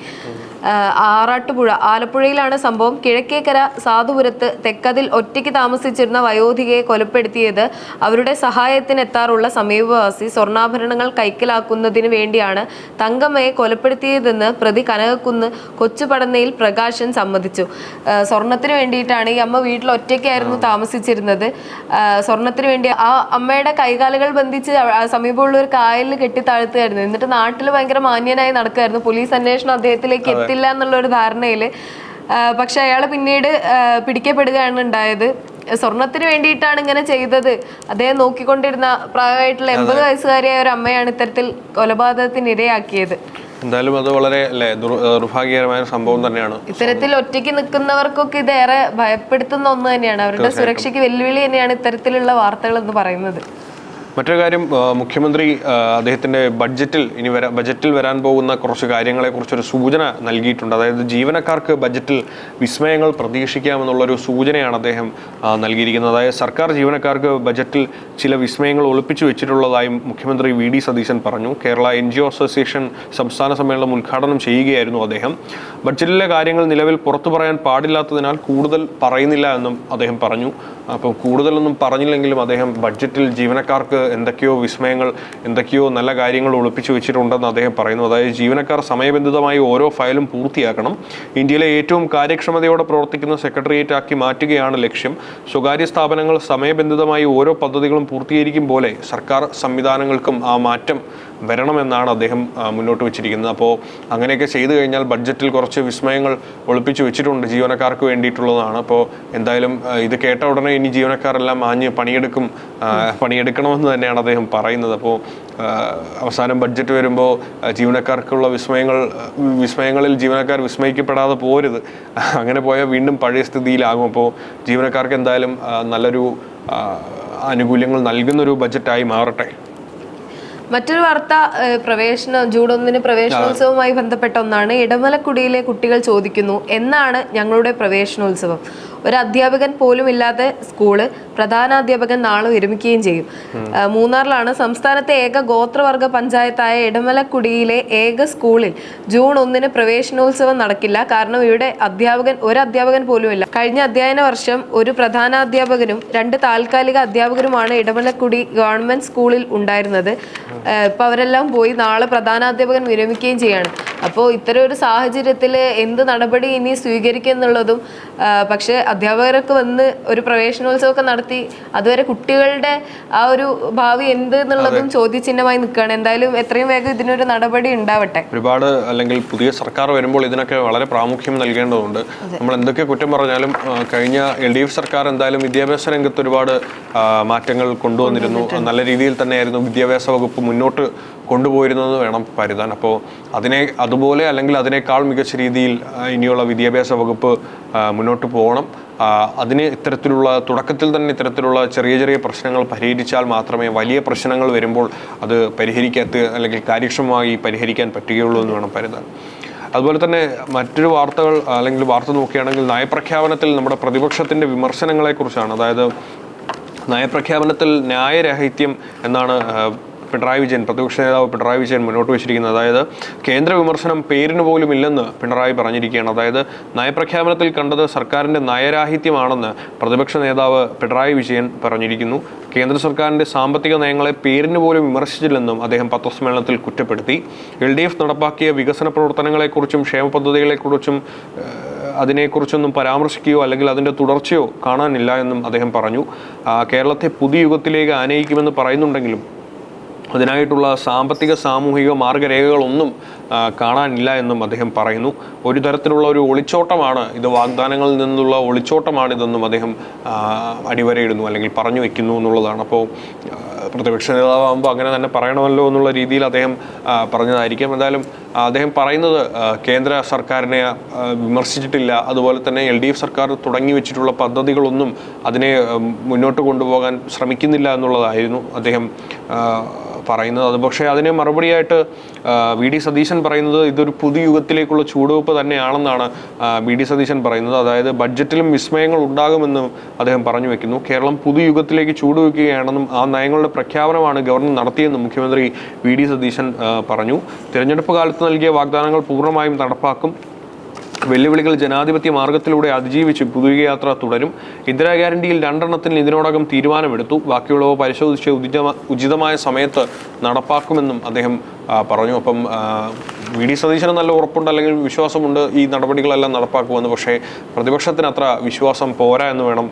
ആറാട്ടുപുഴ ആലപ്പുഴയിലാണ് സംഭവം. കിഴക്കേക്കര സാധുപുരത്ത് തെക്കതിൽ ഒറ്റയ്ക്ക് താമസിച്ചിരുന്ന വയോധികയെ കൊലപ്പെടുത്തിയത് അവരുടെ സഹായത്തിന് എത്താറുള്ള സമീപവാസി സ്വർണ്ണാഭരണങ്ങൾ കൈക്കലാക്കുന്നതിന് വേണ്ടിയാണ് തങ്കമ്മയെ കൊലപ്പെടുത്തിയതെന്ന് പ്രതി കനകക്കുന്ന് കൊച്ചുപടന്നയിൽ പ്രകാശൻ സമ്മതിച്ചു. സ്വർണത്തിന് വേണ്ടിയിട്ടാണ് ഈ അമ്മ വീട്ടിൽ ഒറ്റയ്ക്കായിരുന്നു താമസിച്ചിരുന്നത്. സ്വർണത്തിന് വേണ്ടി ആ അമ്മയുടെ കൈകാലുകൾ ബന്ധിച്ച് സമീപമുള്ള ഒരു കായലിൽ കെട്ടിത്താഴ്ത്തുകയായിരുന്നു. എന്നിട്ട് നാട്ടിൽ ഭയങ്കര മാന്യനായി നടക്കുകയായിരുന്നു. പോലീസ് അന്വേഷണം അദ്ദേഹത്തിലേക്ക് എത്തില്ല എന്നുള്ളൊരു ധാരണയില്. പക്ഷെ അയാൾ പിന്നീട് പിടിക്കപ്പെടുകയാണ് ഉണ്ടായത്. സ്വർണത്തിന് വേണ്ടിയിട്ടാണ് ഇങ്ങനെ ചെയ്തത്. അദ്ദേഹം നോക്കിക്കൊണ്ടിരുന്ന പ്രായമായിട്ടുള്ള 80 വയസ്സുകാരിയായ ഒരു അമ്മയാണ് ഇത്തരത്തിൽ കൊലപാതകത്തിന് ഇരയാക്കിയത്. എന്തായാലും അത് വളരെ ദുർഭാഗ്യകരമായ സംഭവം തന്നെയാണ്. ഇത്തരത്തിൽ ഒറ്റയ്ക്ക് നിൽക്കുന്നവർക്കൊക്കെ ഇത് ഏറെ ഭയപ്പെടുത്തുന്ന ഒന്ന് തന്നെയാണ്. അവരുടെ സുരക്ഷയ്ക്ക് വെല്ലുവിളി തന്നെയാണ് ഇത്തരത്തിലുള്ള വാർത്തകൾ എന്ന് പറയുന്നത്. മറ്റൊരു കാര്യം, മുഖ്യമന്ത്രി അദ്ദേഹത്തിൻ്റെ ബജറ്റിൽ വരാൻ പോകുന്ന കുറച്ച് കാര്യങ്ങളെക്കുറിച്ചൊരു സൂചന നൽകിയിട്ടുണ്ട്. അതായത് ജീവനക്കാർക്ക് ബജറ്റിൽ വിസ്മയങ്ങൾ പ്രതീക്ഷിക്കാമെന്നുള്ളൊരു സൂചനയാണ് അദ്ദേഹം നൽകിയിരിക്കുന്നത്. അതായത് സർക്കാർ ജീവനക്കാർക്ക് ബജറ്റിൽ ചില വിസ്മയങ്ങൾ ഒളിപ്പിച്ചു വെച്ചിട്ടുള്ളതായും മുഖ്യമന്ത്രി VD സതീശൻ പറഞ്ഞു. കേരള NGO അസോസിയേഷൻ സംസ്ഥാന സമ്മേളനം ഉദ്ഘാടനം ചെയ്യുകയായിരുന്നു അദ്ദേഹം. ബഡ്ജറ്റിലെ കാര്യങ്ങൾ നിലവിൽ പുറത്തു പറയാൻ പാടില്ലാത്തതിനാൽ കൂടുതൽ പറയുന്നില്ല എന്നും അദ്ദേഹം പറഞ്ഞു. അപ്പോൾ കൂടുതലൊന്നും പറഞ്ഞില്ലെങ്കിലും അദ്ദേഹം ബഡ്ജറ്റിൽ ജീവനക്കാർക്ക് എന്തൊക്കെയോ വിസ്മയങ്ങൾ, എന്തൊക്കെയോ നല്ല കാര്യങ്ങൾ ഒളിപ്പിച്ചു വെച്ചിട്ടുണ്ടെന്ന് അദ്ദേഹം പറയുന്നു. അതായത് ജീവനക്കാർ സമയബന്ധിതമായി ഓരോ ഫയലും പൂർത്തിയാക്കണം. ഇന്ത്യയിലെ ഏറ്റവും കാര്യക്ഷമതയോടെ പ്രവർത്തിക്കുന്ന സെക്രട്ടേറിയറ്റ് ആക്കി മാറ്റുകയാണ് ലക്ഷ്യം. സ്വകാര്യ സ്ഥാപനങ്ങൾ സമയബന്ധിതമായി ഓരോ പദ്ധതികളും പൂർത്തീകരിക്കും പോലെ സർക്കാർ സംവിധാനങ്ങൾക്കും ആ മാറ്റം വരണമെന്നാണ് അദ്ദേഹം മുന്നോട്ട് വെച്ചിരിക്കുന്നത്. അപ്പോൾ അങ്ങനെയൊക്കെ ചെയ്തു കഴിഞ്ഞാൽ ബഡ്ജറ്റിൽ കുറച്ച് വിസ്മയങ്ങൾ ഒളിപ്പിച്ചു വെച്ചിട്ടുണ്ട് ജീവനക്കാർക്ക് വേണ്ടിയിട്ടുള്ളതാണ്. അപ്പോൾ എന്തായാലും ഇത് കേട്ട ഉടനെ ഇനി ജീവനക്കാരെല്ലാം പണിയെടുക്കണമെന്ന് തന്നെയാണ് അദ്ദേഹം പറയുന്നത്. അപ്പോൾ അവസാനം ബഡ്ജറ്റ് വരുമ്പോൾ ജീവനക്കാർക്കുള്ള വിസ്മയങ്ങളിൽ ജീവനക്കാർ വിസ്മയിക്കപ്പെടാതെ പോരുത്. അങ്ങനെ പോയാൽ വീണ്ടും പഴയ സ്ഥിതിയിലാകും. അപ്പോൾ ജീവനക്കാർക്ക് എന്തായാലും നല്ലൊരു ആനുകൂല്യങ്ങൾ നൽകുന്നൊരു ബഡ്ജറ്റായി മാറട്ടെ. മറ്റൊരു വാർത്ത, ജൂൺ 1 പ്രവേശനോത്സവവുമായി ബന്ധപ്പെട്ട ഒന്നാണ്. ഇടമലക്കുടിയിലെ കുട്ടികൾ ചോദിക്കുന്നു, എന്നാണ് ഞങ്ങളുടെ പ്രവേശനോത്സവം? ഒരു അധ്യാപകൻ പോലും ഇല്ലാത്ത സ്കൂള്, പ്രധാനാധ്യാപകൻ നാളെ വിരമിക്കുകയും ചെയ്യും. മൂന്നാറിലാണ്. സംസ്ഥാനത്തെ ഏക ഗോത്രവർഗ പഞ്ചായത്തായ ഇടമലക്കുടിയിലെ ഏക സ്കൂളിൽ ജൂൺ 1 പ്രവേശനോത്സവം നടക്കില്ല. കാരണം ഇവിടെ ഒരു അധ്യാപകൻ പോലുമില്ല. കഴിഞ്ഞ അധ്യയന വർഷം ഒരു പ്രധാനാധ്യാപകനും 2 താൽക്കാലിക അധ്യാപകരുമാണ് ഇടമലക്കുടി ഗവൺമെന്റ് സ്കൂളിൽ ഉണ്ടായിരുന്നത്. ഇപ്പൊ അവരെല്ലാം പോയി. നാളെ പ്രധാനാധ്യാപകൻ വിരമിക്കുകയും ചെയ്യാണ്. അപ്പോൾ ഇത്തരം ഒരു സാഹചര്യത്തിൽ എന്ത് നടപടി ഇനി സ്വീകരിക്കും എന്നുള്ളതും, പക്ഷെ അധ്യാപകരൊക്കെ വന്ന് ഒരു പ്രവേശനോത്സവമൊക്കെ നടത്തി അതുവരെ കുട്ടികളുടെ ആ ഒരു ഭാവി എന്ത് എന്നുള്ളതും ചോദ്യചിഹ്നമായി നിൽക്കുകയാണ്. എന്തായാലും എത്രയും വേഗം ഇതിനൊരു നടപടി ഉണ്ടാവട്ടെ. ഒരുപാട് അല്ലെങ്കിൽ പുതിയ സർക്കാർ വരുമ്പോൾ ഇതിനൊക്കെ വളരെ പ്രാമുഖ്യം നൽകേണ്ടതുണ്ട്. നമ്മൾ എന്തൊക്കെ കുറ്റം പറഞ്ഞാലും കഴിഞ്ഞ LDF സർക്കാർ എന്തായാലും വിദ്യാഭ്യാസ രംഗത്ത് ഒരുപാട് മാറ്റങ്ങൾ കൊണ്ടുവന്നിരുന്നു. നല്ല രീതിയിൽ തന്നെയായിരുന്നു വിദ്യാഭ്യാസ വകുപ്പ് മുന്നോട്ട് കൊണ്ടുപോയിരുന്നത് വേണം കരുതാൻ. അപ്പോൾ അതുപോലെ അല്ലെങ്കിൽ അതിനേക്കാൾ മികച്ച രീതിയിൽ ഇനിയുള്ള വിദ്യാഭ്യാസ വകുപ്പ് മുന്നോട്ട് പോകണം. അതിന് തുടക്കത്തിൽ തന്നെ ഇത്തരത്തിലുള്ള ചെറിയ ചെറിയ പ്രശ്നങ്ങൾ പരിഹരിച്ചാൽ മാത്രമേ വലിയ പ്രശ്നങ്ങൾ വരുമ്പോൾ അത് അല്ലെങ്കിൽ കാര്യക്ഷമമായി പരിഹരിക്കാൻ പറ്റുകയുള്ളൂ എന്ന് വേണം കരുതാൻ. അതുപോലെ തന്നെ മറ്റൊരു വാർത്ത നോക്കുകയാണെങ്കിൽ നയപ്രഖ്യാപനത്തിൽ നമ്മുടെ പ്രതിപക്ഷത്തിൻ്റെ വിമർശനങ്ങളെക്കുറിച്ചാണ്. അതായത് നയപ്രഖ്യാപനത്തിൽ ന്യായരാഹിത്യം എന്നാണ് പ്രതിപക്ഷ നേതാവ് പിണറായി വിജയൻ മുന്നോട്ട് വെച്ചിരിക്കുന്നത്. അതായത് കേന്ദ്ര വിമർശനം പേരിന് പോലും ഇല്ലെന്ന് പിണറായി പറഞ്ഞിരിക്കുകയാണ്. അതായത് നയപ്രഖ്യാപനത്തിൽ കണ്ടത് സർക്കാരിൻ്റെ നയരാഹിത്യമാണെന്ന് പ്രതിപക്ഷ നേതാവ് പിണറായി വിജയൻ പറഞ്ഞിരിക്കുന്നു. കേന്ദ്ര സർക്കാരിൻ്റെ സാമ്പത്തിക നയങ്ങളെ പേരിന് പോലും വിമർശിച്ചില്ലെന്നും അദ്ദേഹം പത്രസമ്മേളനത്തിൽ കുറ്റപ്പെടുത്തി. LDF നടപ്പാക്കിയ വികസന പ്രവർത്തനങ്ങളെക്കുറിച്ചും ക്ഷേമ പദ്ധതികളെക്കുറിച്ചും അതിനെക്കുറിച്ചൊന്നും പരാമർശിക്കുകയോ അല്ലെങ്കിൽ അതിൻ്റെ തുടർച്ചയോ കാണാനില്ല എന്നും അദ്ദേഹം പറഞ്ഞു. കേരളത്തെ പുതിയ യുഗത്തിലേക്ക് ആനയിക്കുമെന്ന് പറയുന്നുണ്ടെങ്കിലും അതിനായിട്ടുള്ള സാമ്പത്തിക സാമൂഹിക മാർഗരേഖകളൊന്നും കാണാനില്ല എന്നും അദ്ദേഹം പറയുന്നു. ഒരു തരത്തിലുള്ള ഒരു ഒളിച്ചോട്ടമാണ് ഇത്, വാഗ്ദാനങ്ങളിൽ നിന്നുള്ള ഒളിച്ചോട്ടമാണിതെന്നും അദ്ദേഹം അടിവരയിടുന്നു അല്ലെങ്കിൽ പറഞ്ഞു വെക്കുന്നു എന്നുള്ളതാണ്. അപ്പോൾ പ്രതിപക്ഷ നേതാവാകുമ്പോൾ അങ്ങനെ തന്നെ പറയണമല്ലോ എന്നുള്ള രീതിയിൽ അദ്ദേഹം പറഞ്ഞതായിരിക്കും. എന്തായാലും അദ്ദേഹം പറയുന്നത് കേന്ദ്ര സർക്കാരിനെ വിമർശിച്ചിട്ടില്ല, അതുപോലെ തന്നെ LDF സർക്കാർ തുടങ്ങി വെച്ചിട്ടുള്ള പദ്ധതികളൊന്നും അതിനെ മുന്നോട്ട് കൊണ്ടുപോകാൻ ശ്രമിക്കുന്നില്ല എന്നുള്ളതായിരുന്നു അദ്ദേഹം പറയുന്നത്. അത് പക്ഷേ അതിന് മറുപടിയായിട്ട് VD സതീശൻ പറയുന്നത് ഇതൊരു പുതുയുഗത്തിലേക്കുള്ള ചുവടുവെപ്പ് തന്നെയാണെന്നാണ് VD സതീശൻ പറയുന്നത്. അതായത് ബഡ്ജറ്റിലും വിസ്മയങ്ങൾ ഉണ്ടാകുമെന്നും അദ്ദേഹം പറഞ്ഞു വെക്കുന്നു. കേരളം പുതുയുഗത്തിലേക്ക് ചൂടുവെക്കുകയാണെന്നും ആ നയങ്ങളുടെ പ്രഖ്യാപനമാണ് ഗവർണർ നടത്തിയെന്നും മുഖ്യമന്ത്രി VD സതീശൻ പറഞ്ഞു. തിരഞ്ഞെടുപ്പ് കാലത്ത് നൽകിയ വാഗ്ദാനങ്ങൾ പൂർണ്ണമായും നടപ്പാക്കും. വെല്ലുവിളികൾ ജനാധിപത്യ മാർഗത്തിലൂടെ അതിജീവിച്ച് പുതുയാത്ര തുടരും. ഇന്ദിരാ ഗ്യാരണ്ടിയിൽ 2 എണ്ണത്തിന് ഇതിനോടകം തീരുമാനമെടുത്തു. ബാക്കിയുള്ളവ പരിശോധിച്ച് ഉചിതമായ സമയത്ത് നടപ്പാക്കുമെന്നും അദ്ദേഹം പറഞ്ഞു. അപ്പം VD സതീശന് നല്ല ഉറപ്പുണ്ട് അല്ലെങ്കിൽ വിശ്വാസമുണ്ട് ഈ നടപടികളെല്ലാം നടപ്പാക്കുമെന്ന്. പക്ഷേ പ്രതിപക്ഷത്തിന് അത്ര വിശ്വാസം പോരാ എന്ന് വേണം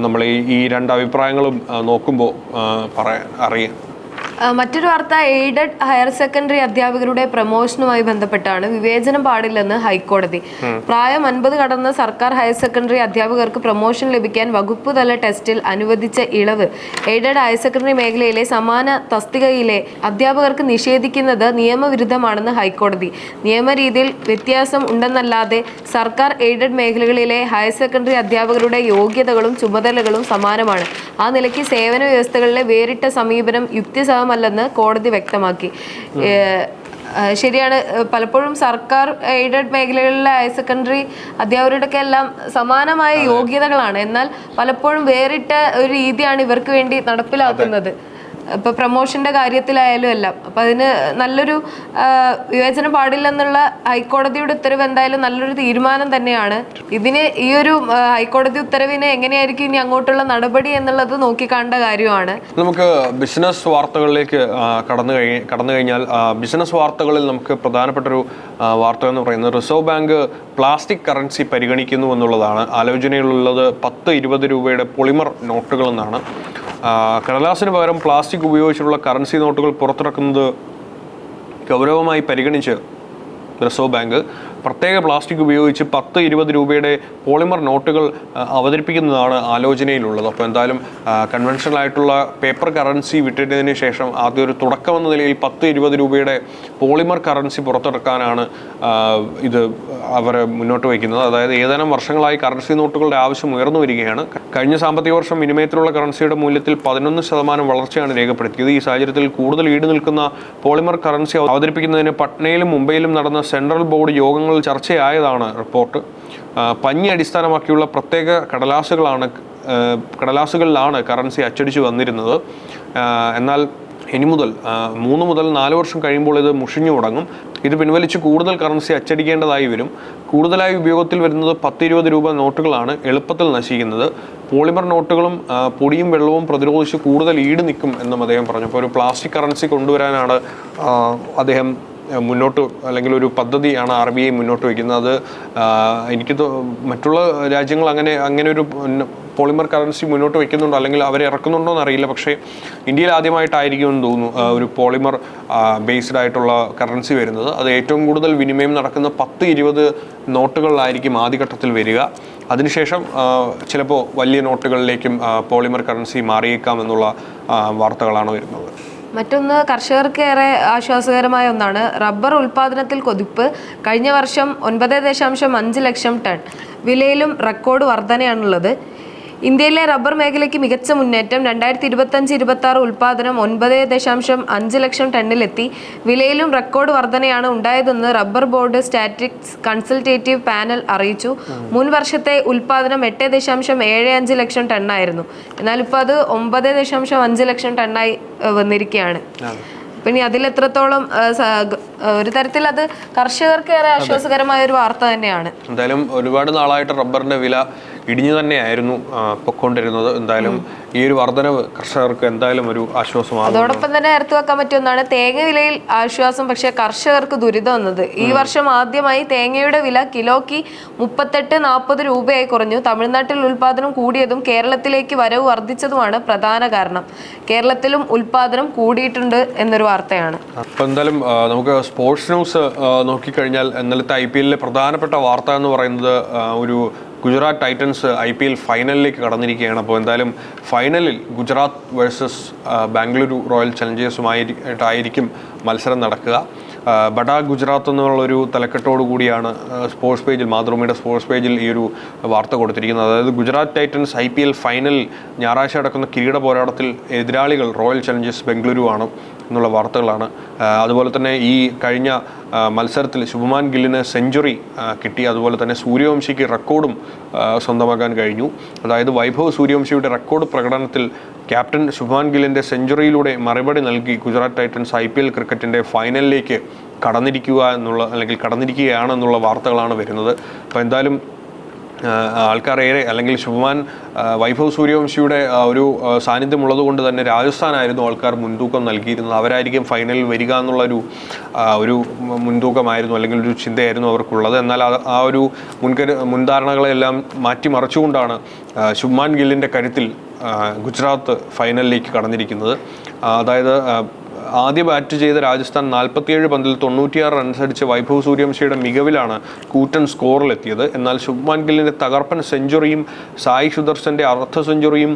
നമ്മൾ ഈ 2 അഭിപ്രായങ്ങളും നോക്കുമ്പോൾ അറിയാൻ. മറ്റൊരു വാർത്ത, എയ്ഡഡ് ഹയർ സെക്കൻഡറി അധ്യാപകരുടെ പ്രമോഷനുമായി ബന്ധപ്പെട്ടാണ്. വിവേചനം പാടില്ലെന്ന് ഹൈക്കോടതി. പ്രായം 50 കടന്ന സർക്കാർ ഹയർ സെക്കൻഡറി അധ്യാപകർക്ക് പ്രമോഷൻ ലഭിക്കാൻ വകുപ്പ് തല ടെസ്റ്റിൽ അനുവദിച്ച ഇളവ് എയ്ഡഡ് ഹയർ സെക്കൻഡറി മേഖലയിലെ സമാന തസ്തികയിലെ അധ്യാപകർക്ക് നിഷേധിക്കുന്നത് നിയമവിരുദ്ധമാണെന്ന് ഹൈക്കോടതി. നിയമരീതിയിൽ വ്യത്യാസം ഉണ്ടെന്നല്ലാതെ സർക്കാർ എയ്ഡഡ് മേഖലകളിലെ ഹയർ സെക്കൻഡറി അധ്യാപകരുടെ യോഗ്യതകളും ചുമതലകളും സമാനമാണ്. ആ നിലയ്ക്ക് സേവന വ്യവസ്ഥകളിലെ വേറിട്ട സമീപനം യുക്തിസഹമല്ലെന്ന് കോടതി വ്യക്തമാക്കി. ശരിയാണ്, പലപ്പോഴും സർക്കാർ എയ്ഡഡ് മേഖലകളിലെ ഹയർ സെക്കൻഡറി അധ്യാപകരുടെയൊക്കെ എല്ലാം സമാനമായ യോഗ്യതകളാണ്. എന്നാൽ പലപ്പോഴും വേറിട്ട ഒരു രീതിയാണ് ഇവർക്ക് വേണ്ടി നടപ്പിലാക്കുന്നത്. ഇപ്പൊ പ്രമോഷന്റെ കാര്യത്തിലായാലും എല്ലാം. അപ്പൊ അതിന് നല്ലൊരു വിവേചനം പാടില്ലെന്നുള്ള ഹൈക്കോടതിയുടെ ഉത്തരവ് എന്തായാലും നല്ലൊരു തീരുമാനം തന്നെയാണ്. ഇതിന് ഈ ഒരു ഹൈക്കോടതി ഉത്തരവിന് എങ്ങനെയായിരിക്കും ഇനി അങ്ങോട്ടുള്ള നടപടി എന്നുള്ളത് നോക്കിക്കാണേണ്ട കാര്യമാണ്. നമുക്ക് ബിസിനസ് വാർത്തകളിലേക്ക് കടന്നു കഴിഞ്ഞാൽ ബിസിനസ് വാർത്തകളിൽ നമുക്ക് പ്രധാനപ്പെട്ട ഒരു വാർത്ത എന്ന് പറയുന്നത് റിസർവ് ബാങ്ക് പ്ലാസ്റ്റിക് കറൻസി പരിഗണിക്കുന്നു എന്നുള്ളതാണ്. ആലോചനയിലുള്ളത് 10-20 രൂപയുടെ പൊളിമർ നോട്ടുകൾ എന്നാണ്. കടലാസിന് പകരം പ്ലാസ്റ്റിക് ഉപയോഗിച്ചിട്ടുള്ള കറൻസി നോട്ടുകൾ പുറത്തിറക്കുന്നത് ഗൗരവമായി പരിഗണിച്ച് റിസർവ് ബാങ്ക് പ്രത്യേക പ്ലാസ്റ്റിക് ഉപയോഗിച്ച് 10-20 രൂപയുടെ പോളിമർ നോട്ടുകൾ അവതരിപ്പിക്കുന്നതാണ് ആലോചനയിലുള്ളത്. അപ്പോൾ എന്തായാലും കൺവെൻഷണൽ ആയിട്ടുള്ള പേപ്പർ കറൻസി വിട്ടതിന് ശേഷം ആദ്യം ഒരു തുടക്കം എന്ന നിലയിൽ 10-20 രൂപയുടെ പോളിമർ കറൻസി പുറത്തിറക്കാനാണ് ഇത് അവർ മുന്നോട്ട് വയ്ക്കുന്നത്. അതായത് ഏതാനും വർഷങ്ങളായി കറൻസി നോട്ടുകളുടെ ആവശ്യം ഉയർന്നു വരികയാണ്. കഴിഞ്ഞ സാമ്പത്തിക വർഷം വിനിമയത്തിലുള്ള കറൻസിയുടെ മൂല്യത്തിൽ 11% വളർച്ചയാണ് രേഖപ്പെടുത്തിയത്. ഈ സാഹചര്യത്തിൽ കൂടുതൽ ഈട് നിൽക്കുന്ന പോളിമർ കറൻസി അവതരിപ്പിക്കുന്നതിന് പട്നയിലും മുംബൈയിലും നടന്ന സെൻട്രൽ ബോർഡ് യോഗങ്ങൾ ചർച്ചയായതാണ് റിപ്പോർട്ട്. പഞ്ഞി അടിസ്ഥാനമാക്കിയുള്ള പ്രത്യേക കടലാസുകളിലാണ് കറൻസി അച്ചടിച്ചു വന്നിരുന്നത്. എന്നാൽ ഇനി മുതൽ 3 മുതൽ 4 വർഷം കഴിയുമ്പോൾ ഇത് മുഷിഞ്ഞു തുടങ്ങും. ഇത് പിൻവലിച്ച് കൂടുതൽ കറൻസി അച്ചടിക്കേണ്ടതായി വരും. കൂടുതലായി ഉപയോഗത്തിൽ വരുന്നത് 10-20 രൂപ നോട്ടുകളാണ് എളുപ്പത്തിൽ നശിക്കുന്നത്. പോളിമർ നോട്ടുകളും പൊടിയും വെള്ളവും പ്രതിരോധിച്ച് കൂടുതൽ ഈട് നിൽക്കും എന്നും അദ്ദേഹം പറഞ്ഞു. അപ്പോൾ ഒരു പ്ലാസ്റ്റിക് കറൻസി കൊണ്ടുവരാനാണ് അദ്ദേഹം മുന്നോട്ട്, അല്ലെങ്കിൽ ഒരു പദ്ധതിയാണ് RBI മുന്നോട്ട് വയ്ക്കുന്നത്. അത് എനിക്ക് മറ്റുള്ള രാജ്യങ്ങൾ അങ്ങനെ ഒരു പോളിമർ കറൻസി മുന്നോട്ട് വയ്ക്കുന്നുണ്ടോ അല്ലെങ്കിൽ അവർ ഇറക്കുന്നുണ്ടോ എന്നറിയില്ല. പക്ഷേ ഇന്ത്യയിൽ ആദ്യമായിട്ടായിരിക്കും എന്ന് തോന്നുന്നു ഒരു പോളിമർ ബേസ്ഡ് ആയിട്ടുള്ള കറൻസി വരുന്നത്. അത് ഏറ്റവും കൂടുതൽ വിനിമയം നടക്കുന്ന 10-20 നോട്ടുകളിലായിരിക്കും ആദ്യഘട്ടത്തിൽ വരിക. അതിനുശേഷം ചിലപ്പോൾ വലിയ നോട്ടുകളിലേക്കും പോളിമർ കറൻസി മാറിയേക്കാം എന്നുള്ള വാർത്തകളാണ് വരുന്നത്. മറ്റൊന്ന്, കർഷകർക്ക് ഏറെ ആശ്വാസകരമായ ഒന്നാണ്. റബ്ബർ ഉൽപാദനത്തിൽ കുതിപ്പ്. കഴിഞ്ഞ വർഷം 9.5 ലക്ഷം ടൺ. വിലയിലും റെക്കോർഡ് വർധനയാണുള്ളത്. ഇന്ത്യയിലെ റബ്ബർ മേഖലയ്ക്ക് മികച്ച മുന്നേറ്റം. 2025-26 ഉൽപാദനം 9.5 ലക്ഷം ടണ്ണിലെത്തി. വിലയിലും റെക്കോർഡ് വർധനയാണ് ഉണ്ടായതെന്ന് rubber board statistics consultative panel അറിയിച്ചു. മുൻ വർഷത്തെ ഉൽപാദനം 8.75 ലക്ഷം ടണ്ണായിരുന്നു. എന്നാൽ ഇപ്പോൾ അത് 9.5 ലക്ഷം ടണ്ണായി വന്നിരിക്കുകയാണ്. പിന്നെ അതിലെത്രത്തോളം ഒരു തരത്തിൽ അത് കർഷകർക്ക് ഏറെ ആശ്വാസകരമായ ഒരു വാർത്ത തന്നെയാണ്. എന്തായാലും ഒരുപാട് നാളായിട്ട് റബ്ബറിന്റെ വില ഇടിഞ്ഞു തന്നെയായിരുന്നു പൊയ്ക്കൊണ്ടിരുന്നത്. എന്തായാലും ഈ ഒരു വർധനവ് കർഷകർക്ക് എന്തായാലും ഒരു ആശ്വാസമാണ്. അതോടൊപ്പം തന്നെ ചേർത്ത് വെക്കാൻ പറ്റിയ ഒന്നാണ് തേങ്ങ വിലയിൽ ആശ്വാസം, പക്ഷേ കർഷകർക്ക് ദുരിതം വന്നത്. ഈ വർഷം ആദ്യമായി തേങ്ങയുടെ വില കിലോയ്ക്ക് 38-40 രൂപയായി കുറഞ്ഞു. തമിഴ്നാട്ടിൽ ഉൽപാദനം കൂടിയതും കേരളത്തിലേക്ക് വരവ് വർദ്ധിച്ചതുമാണ് പ്രധാന കാരണം. കേരളത്തിലും ഉൽപാദനം കൂടിയിട്ടുണ്ട് എന്നൊരു വാർത്തയാണ്. അപ്പോൾ എന്തായാലും നമുക്ക് സ്പോർട്സ് ന്യൂസ് നോക്കിക്കഴിഞ്ഞാൽ ഇന്നലത്തെ IPL പ്രധാനപ്പെട്ട വാർത്ത എന്ന് പറയുന്നത് ഒരു ഗുജറാത്ത് ടൈറ്റൻസ് IPL ഫൈനലിലേക്ക് കടന്നിരിക്കുകയാണ്. അപ്പോൾ എന്തായാലും ഫൈനലിൽ ഗുജറാത്ത് വേഴ്സസ് ബാംഗ്ലൂരു റോയൽ ചലഞ്ചേഴ്സുമായിട്ടായിരിക്കും മത്സരം നടക്കുക. ബഡാ ഗുജറാത്ത് എന്നുള്ളൊരു തലക്കെട്ടോടു കൂടിയാണ് സ്പോർട്സ് പേജിൽ, മാതൃഭൂമിയുടെ സ്പോർട്സ് പേജിൽ ഈ ഒരു വാർത്ത കൊടുത്തിരിക്കുന്നത്. അതായത് ഗുജറാത്ത് ടൈറ്റൻസ് IPL ഫൈനലിൽ ഞായറാഴ്ച നടക്കുന്ന കിരീട പോരാട്ടത്തിൽ എതിരാളികൾ റോയൽ ചലഞ്ചേഴ്സ് ബംഗളൂരു ആണ് എന്നുള്ള വാർത്തകളാണ്. അതുപോലെ തന്നെ ഈ കഴിഞ്ഞ മത്സരത്തിൽ ശുഭ്മാൻ ഗില്ലിന് സെഞ്ചുറി കിട്ടി. അതുപോലെ തന്നെ സൂര്യവംശിക്ക് റെക്കോർഡും സ്വന്തമാക്കാൻ കഴിഞ്ഞു. അതായത് വൈഭവ് സൂര്യവംശിയുടെ റെക്കോർഡ് പ്രകടനത്തിൽ ക്യാപ്റ്റൻ ശുഭ്മാൻ ഗില്ലിൻ്റെ സെഞ്ചുറിയിലൂടെ മറുപടി നൽകി ഗുജറാത്ത് ടൈറ്റൻസ് IPL ക്രിക്കറ്റിൻ്റെ ഫൈനലിലേക്ക് കടന്നിരിക്കുകയാണെന്നുള്ള വാർത്തകളാണ് വരുന്നത്. അപ്പോൾ എന്തായാലും ആൾക്കാർ ഏറെ, അല്ലെങ്കിൽ ശുഭ്മാൻ വൈഭവ് സൂര്യവംശിയുടെ ഒരു സാന്നിധ്യം ഉള്ളതുകൊണ്ട് തന്നെ രാജസ്ഥാനായിരുന്നു ആൾക്കാർ മുൻതൂക്കം നൽകിയിരുന്നത്. അവരായിരിക്കും ഫൈനലിൽ വരിക ഒരു മുൻതൂക്കമായിരുന്നു, അല്ലെങ്കിൽ ഒരു ചിന്തയായിരുന്നു അവർക്കുള്ളത്. എന്നാൽ ആ ഒരു മുൻധാരണകളെല്ലാം മാറ്റിമറിച്ചുകൊണ്ടാണ് ശുഭ്മാൻ ഗില്ലിൻ്റെ കരുത്തിൽ ഗുജറാത്ത് ഫൈനലിലേക്ക് കടന്നിരിക്കുന്നത്. അതായത് ആദ്യ ബാറ്റ് ചെയ്ത രാജസ്ഥാൻ 47 പന്തിൽ 96 റൺസ് അടിച്ച് വൈഭവ് സൂര്യവംശിയുടെ മികവിലാണ് കൂറ്റൻ സ്കോറിലെത്തിയത്. എന്നാൽ ശുഭ്മാൻ ഗില്ലിൻ്റെ തകർപ്പൻ സെഞ്ചുറിയും സായി സുദർശൻ്റെ അർദ്ധ സെഞ്ചുറിയും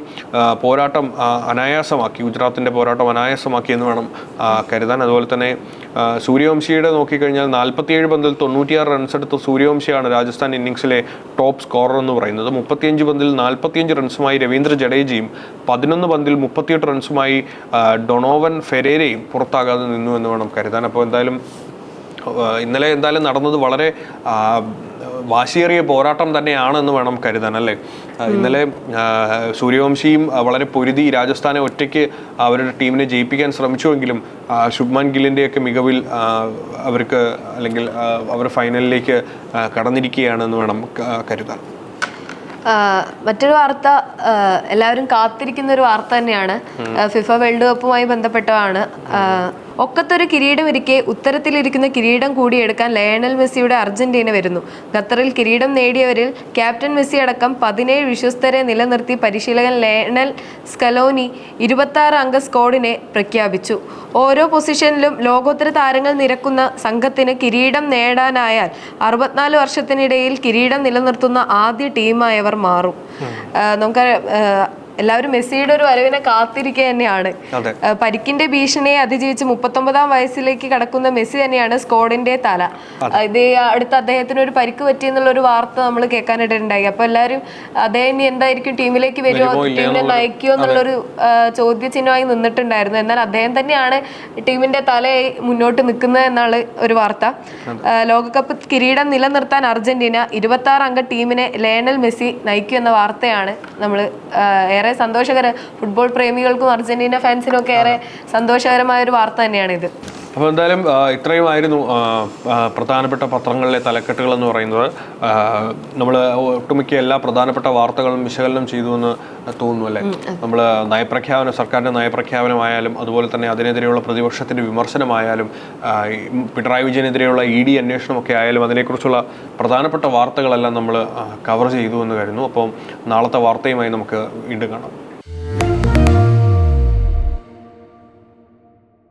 ഗുജറാത്തിൻ്റെ പോരാട്ടം അനായാസമാക്കി എന്ന് വേണം കരുതാൻ. അതുപോലെ തന്നെ സൂര്യവംശിയുടെ നോക്കിക്കഴിഞ്ഞാൽ 47 പന്തിൽ 96 റൺസ് എടുത്ത സൂര്യവംശിയാണ് രാജസ്ഥാൻ ഇന്നിങ്സിലെ ടോപ്പ് സ്കോറർ എന്ന് പറയുന്നത്. 35 പന്തിൽ 45 റൺസുമായി രവീന്ദ്ര ജഡേജയും 11 പന്തിൽ 38 റൺസുമായി ഡൊണോവൻ ഫെരേരയും പുറത്താകാതെ നിന്നു എന്ന് വേണം കരുതാൻ. അപ്പോൾ ഇന്നലെ നടന്നത് വളരെ വാശിയേറിയ പോരാട്ടം തന്നെയാണ് എന്ന് വേണം കരുതാൻ, അല്ലേ? ഇന്നലെ സൂര്യവംശിയും വളരെ പൊരുതി രാജസ്ഥാനെ ഒറ്റയ്ക്ക് അവരുടെ ടീമിനെ ജയിപ്പിക്കാൻ ശ്രമിച്ചുവെങ്കിലും ശുഭ്മാൻ ഗില്ലിൻ്റെയൊക്കെ മികവിൽ അവർക്ക്, അല്ലെങ്കിൽ അവർ ഫൈനലിലേക്ക് കടന്നിരിക്കുകയാണെന്ന് വേണം കരുതാൻ. മറ്റൊരു വാർത്ത എല്ലാവരും കാത്തിരിക്കുന്ന ഒരു വാർത്ത തന്നെയാണ്. ഫിഫ വേൾഡ് കപ്പുമായി ബന്ധപ്പെട്ടതാണ്. ഒക്കത്തൊരു കിരീടം ഇരിക്കെ ഉത്തരത്തിലിരിക്കുന്ന കിരീടം കൂടി എടുക്കാൻ ലയണൽ മെസ്സിയുടെ അർജന്റീന വരുന്നു. ഖത്തറിൽ കിരീടം നേടിയവരിൽ ക്യാപ്റ്റൻ മെസ്സി അടക്കം 17 വിശ്വസ്തരെ നിലനിർത്തി പരിശീലകൻ ലയണൽ സ്കലോനി 26 അംഗ സ്ക്വാഡിനെ പ്രഖ്യാപിച്ചു. ഓരോ പൊസിഷനിലും ലോകോത്തര താരങ്ങൾ നിരക്കുന്ന സംഘത്തിന് കിരീടം നേടാനായാൽ 64 വർഷത്തിനിടയിൽ കിരീടം നിലനിർത്തുന്ന ആദ്യ ടീമായവർ മാറും. നമുക്കറിയാം, എല്ലാവരും മെസ്സിയുടെ ഒരു വരവിനെ കാത്തിരിക്കുക തന്നെയാണ്. പരിക്കിന്റെ ഭീഷണിയെ അതിജീവിച്ച് 39-ാം വയസ്സിലേക്ക് കടക്കുന്ന മെസ്സി തന്നെയാണ് സ്ക്വാഡിന്റെ തല. ഇത് അടുത്ത് അദ്ദേഹത്തിന് ഒരു പരിക്ക് പറ്റിയെന്നുള്ള ഒരു വാർത്ത നമ്മൾ കേൾക്കാനിടയുണ്ടായി. അപ്പൊ എല്ലാവരും അദ്ദേഹം ഇനി എന്തായിരിക്കും, ടീമിലേക്ക് വരുമോ, ടീമിനെ നയിക്കുമോ എന്നുള്ളൊരു ചോദ്യചിഹ്നമായി നിന്നിട്ടുണ്ടായിരുന്നു. എന്നാൽ അദ്ദേഹം തന്നെയാണ് ടീമിന്റെ തലയായി മുന്നോട്ട് നിൽക്കുന്നത് എന്നാണ് ഒരു വാർത്ത. ലോകകപ്പ് കിരീടം നിലനിർത്താൻ അർജന്റീന 26 അംഗ ടീമിനെ ലയണൽ മെസ്സി നയിക്കും എന്ന വാർത്തയാണ് നമ്മൾ ഏറെ ഫുട്ബോൾ പ്രേമികൾക്കും അർജന്റീന ഫാൻസിനും ഒക്കെ ഏറെ സന്തോഷകരമായ ഒരു വാർത്ത തന്നെയാണ് ഇത്. അപ്പോൾ എന്തായാലും ഇത്രയുമായിരുന്നു പ്രധാനപ്പെട്ട പത്രങ്ങളിലെ തലക്കെട്ടുകൾ എന്ന് പറയുന്നത്. നമ്മൾ ഒട്ടുമിക്ക എല്ലാ പ്രധാനപ്പെട്ട വാർത്തകളും വിശകലനം ചെയ്തു എന്ന് തോന്നുന്നു, അല്ലേ? നമ്മൾ സർക്കാരിൻ്റെ നയപ്രഖ്യാപനമായാലും അതുപോലെ തന്നെ അതിനെതിരെയുള്ള പ്രതിപക്ഷത്തിൻ്റെ വിമർശനമായാലും പിണറായി വിജയനെതിരെയുള്ള ED അന്വേഷണമൊക്കെ ആയാലും അതിനെക്കുറിച്ചുള്ള പ്രധാനപ്പെട്ട വാർത്തകളെല്ലാം നമ്മൾ കവർ ചെയ്തു എന്ന് കരുതുന്നു. അപ്പം നാളത്തെ വാർത്തയുമായി നമുക്ക് വീണ്ടും കാണാം.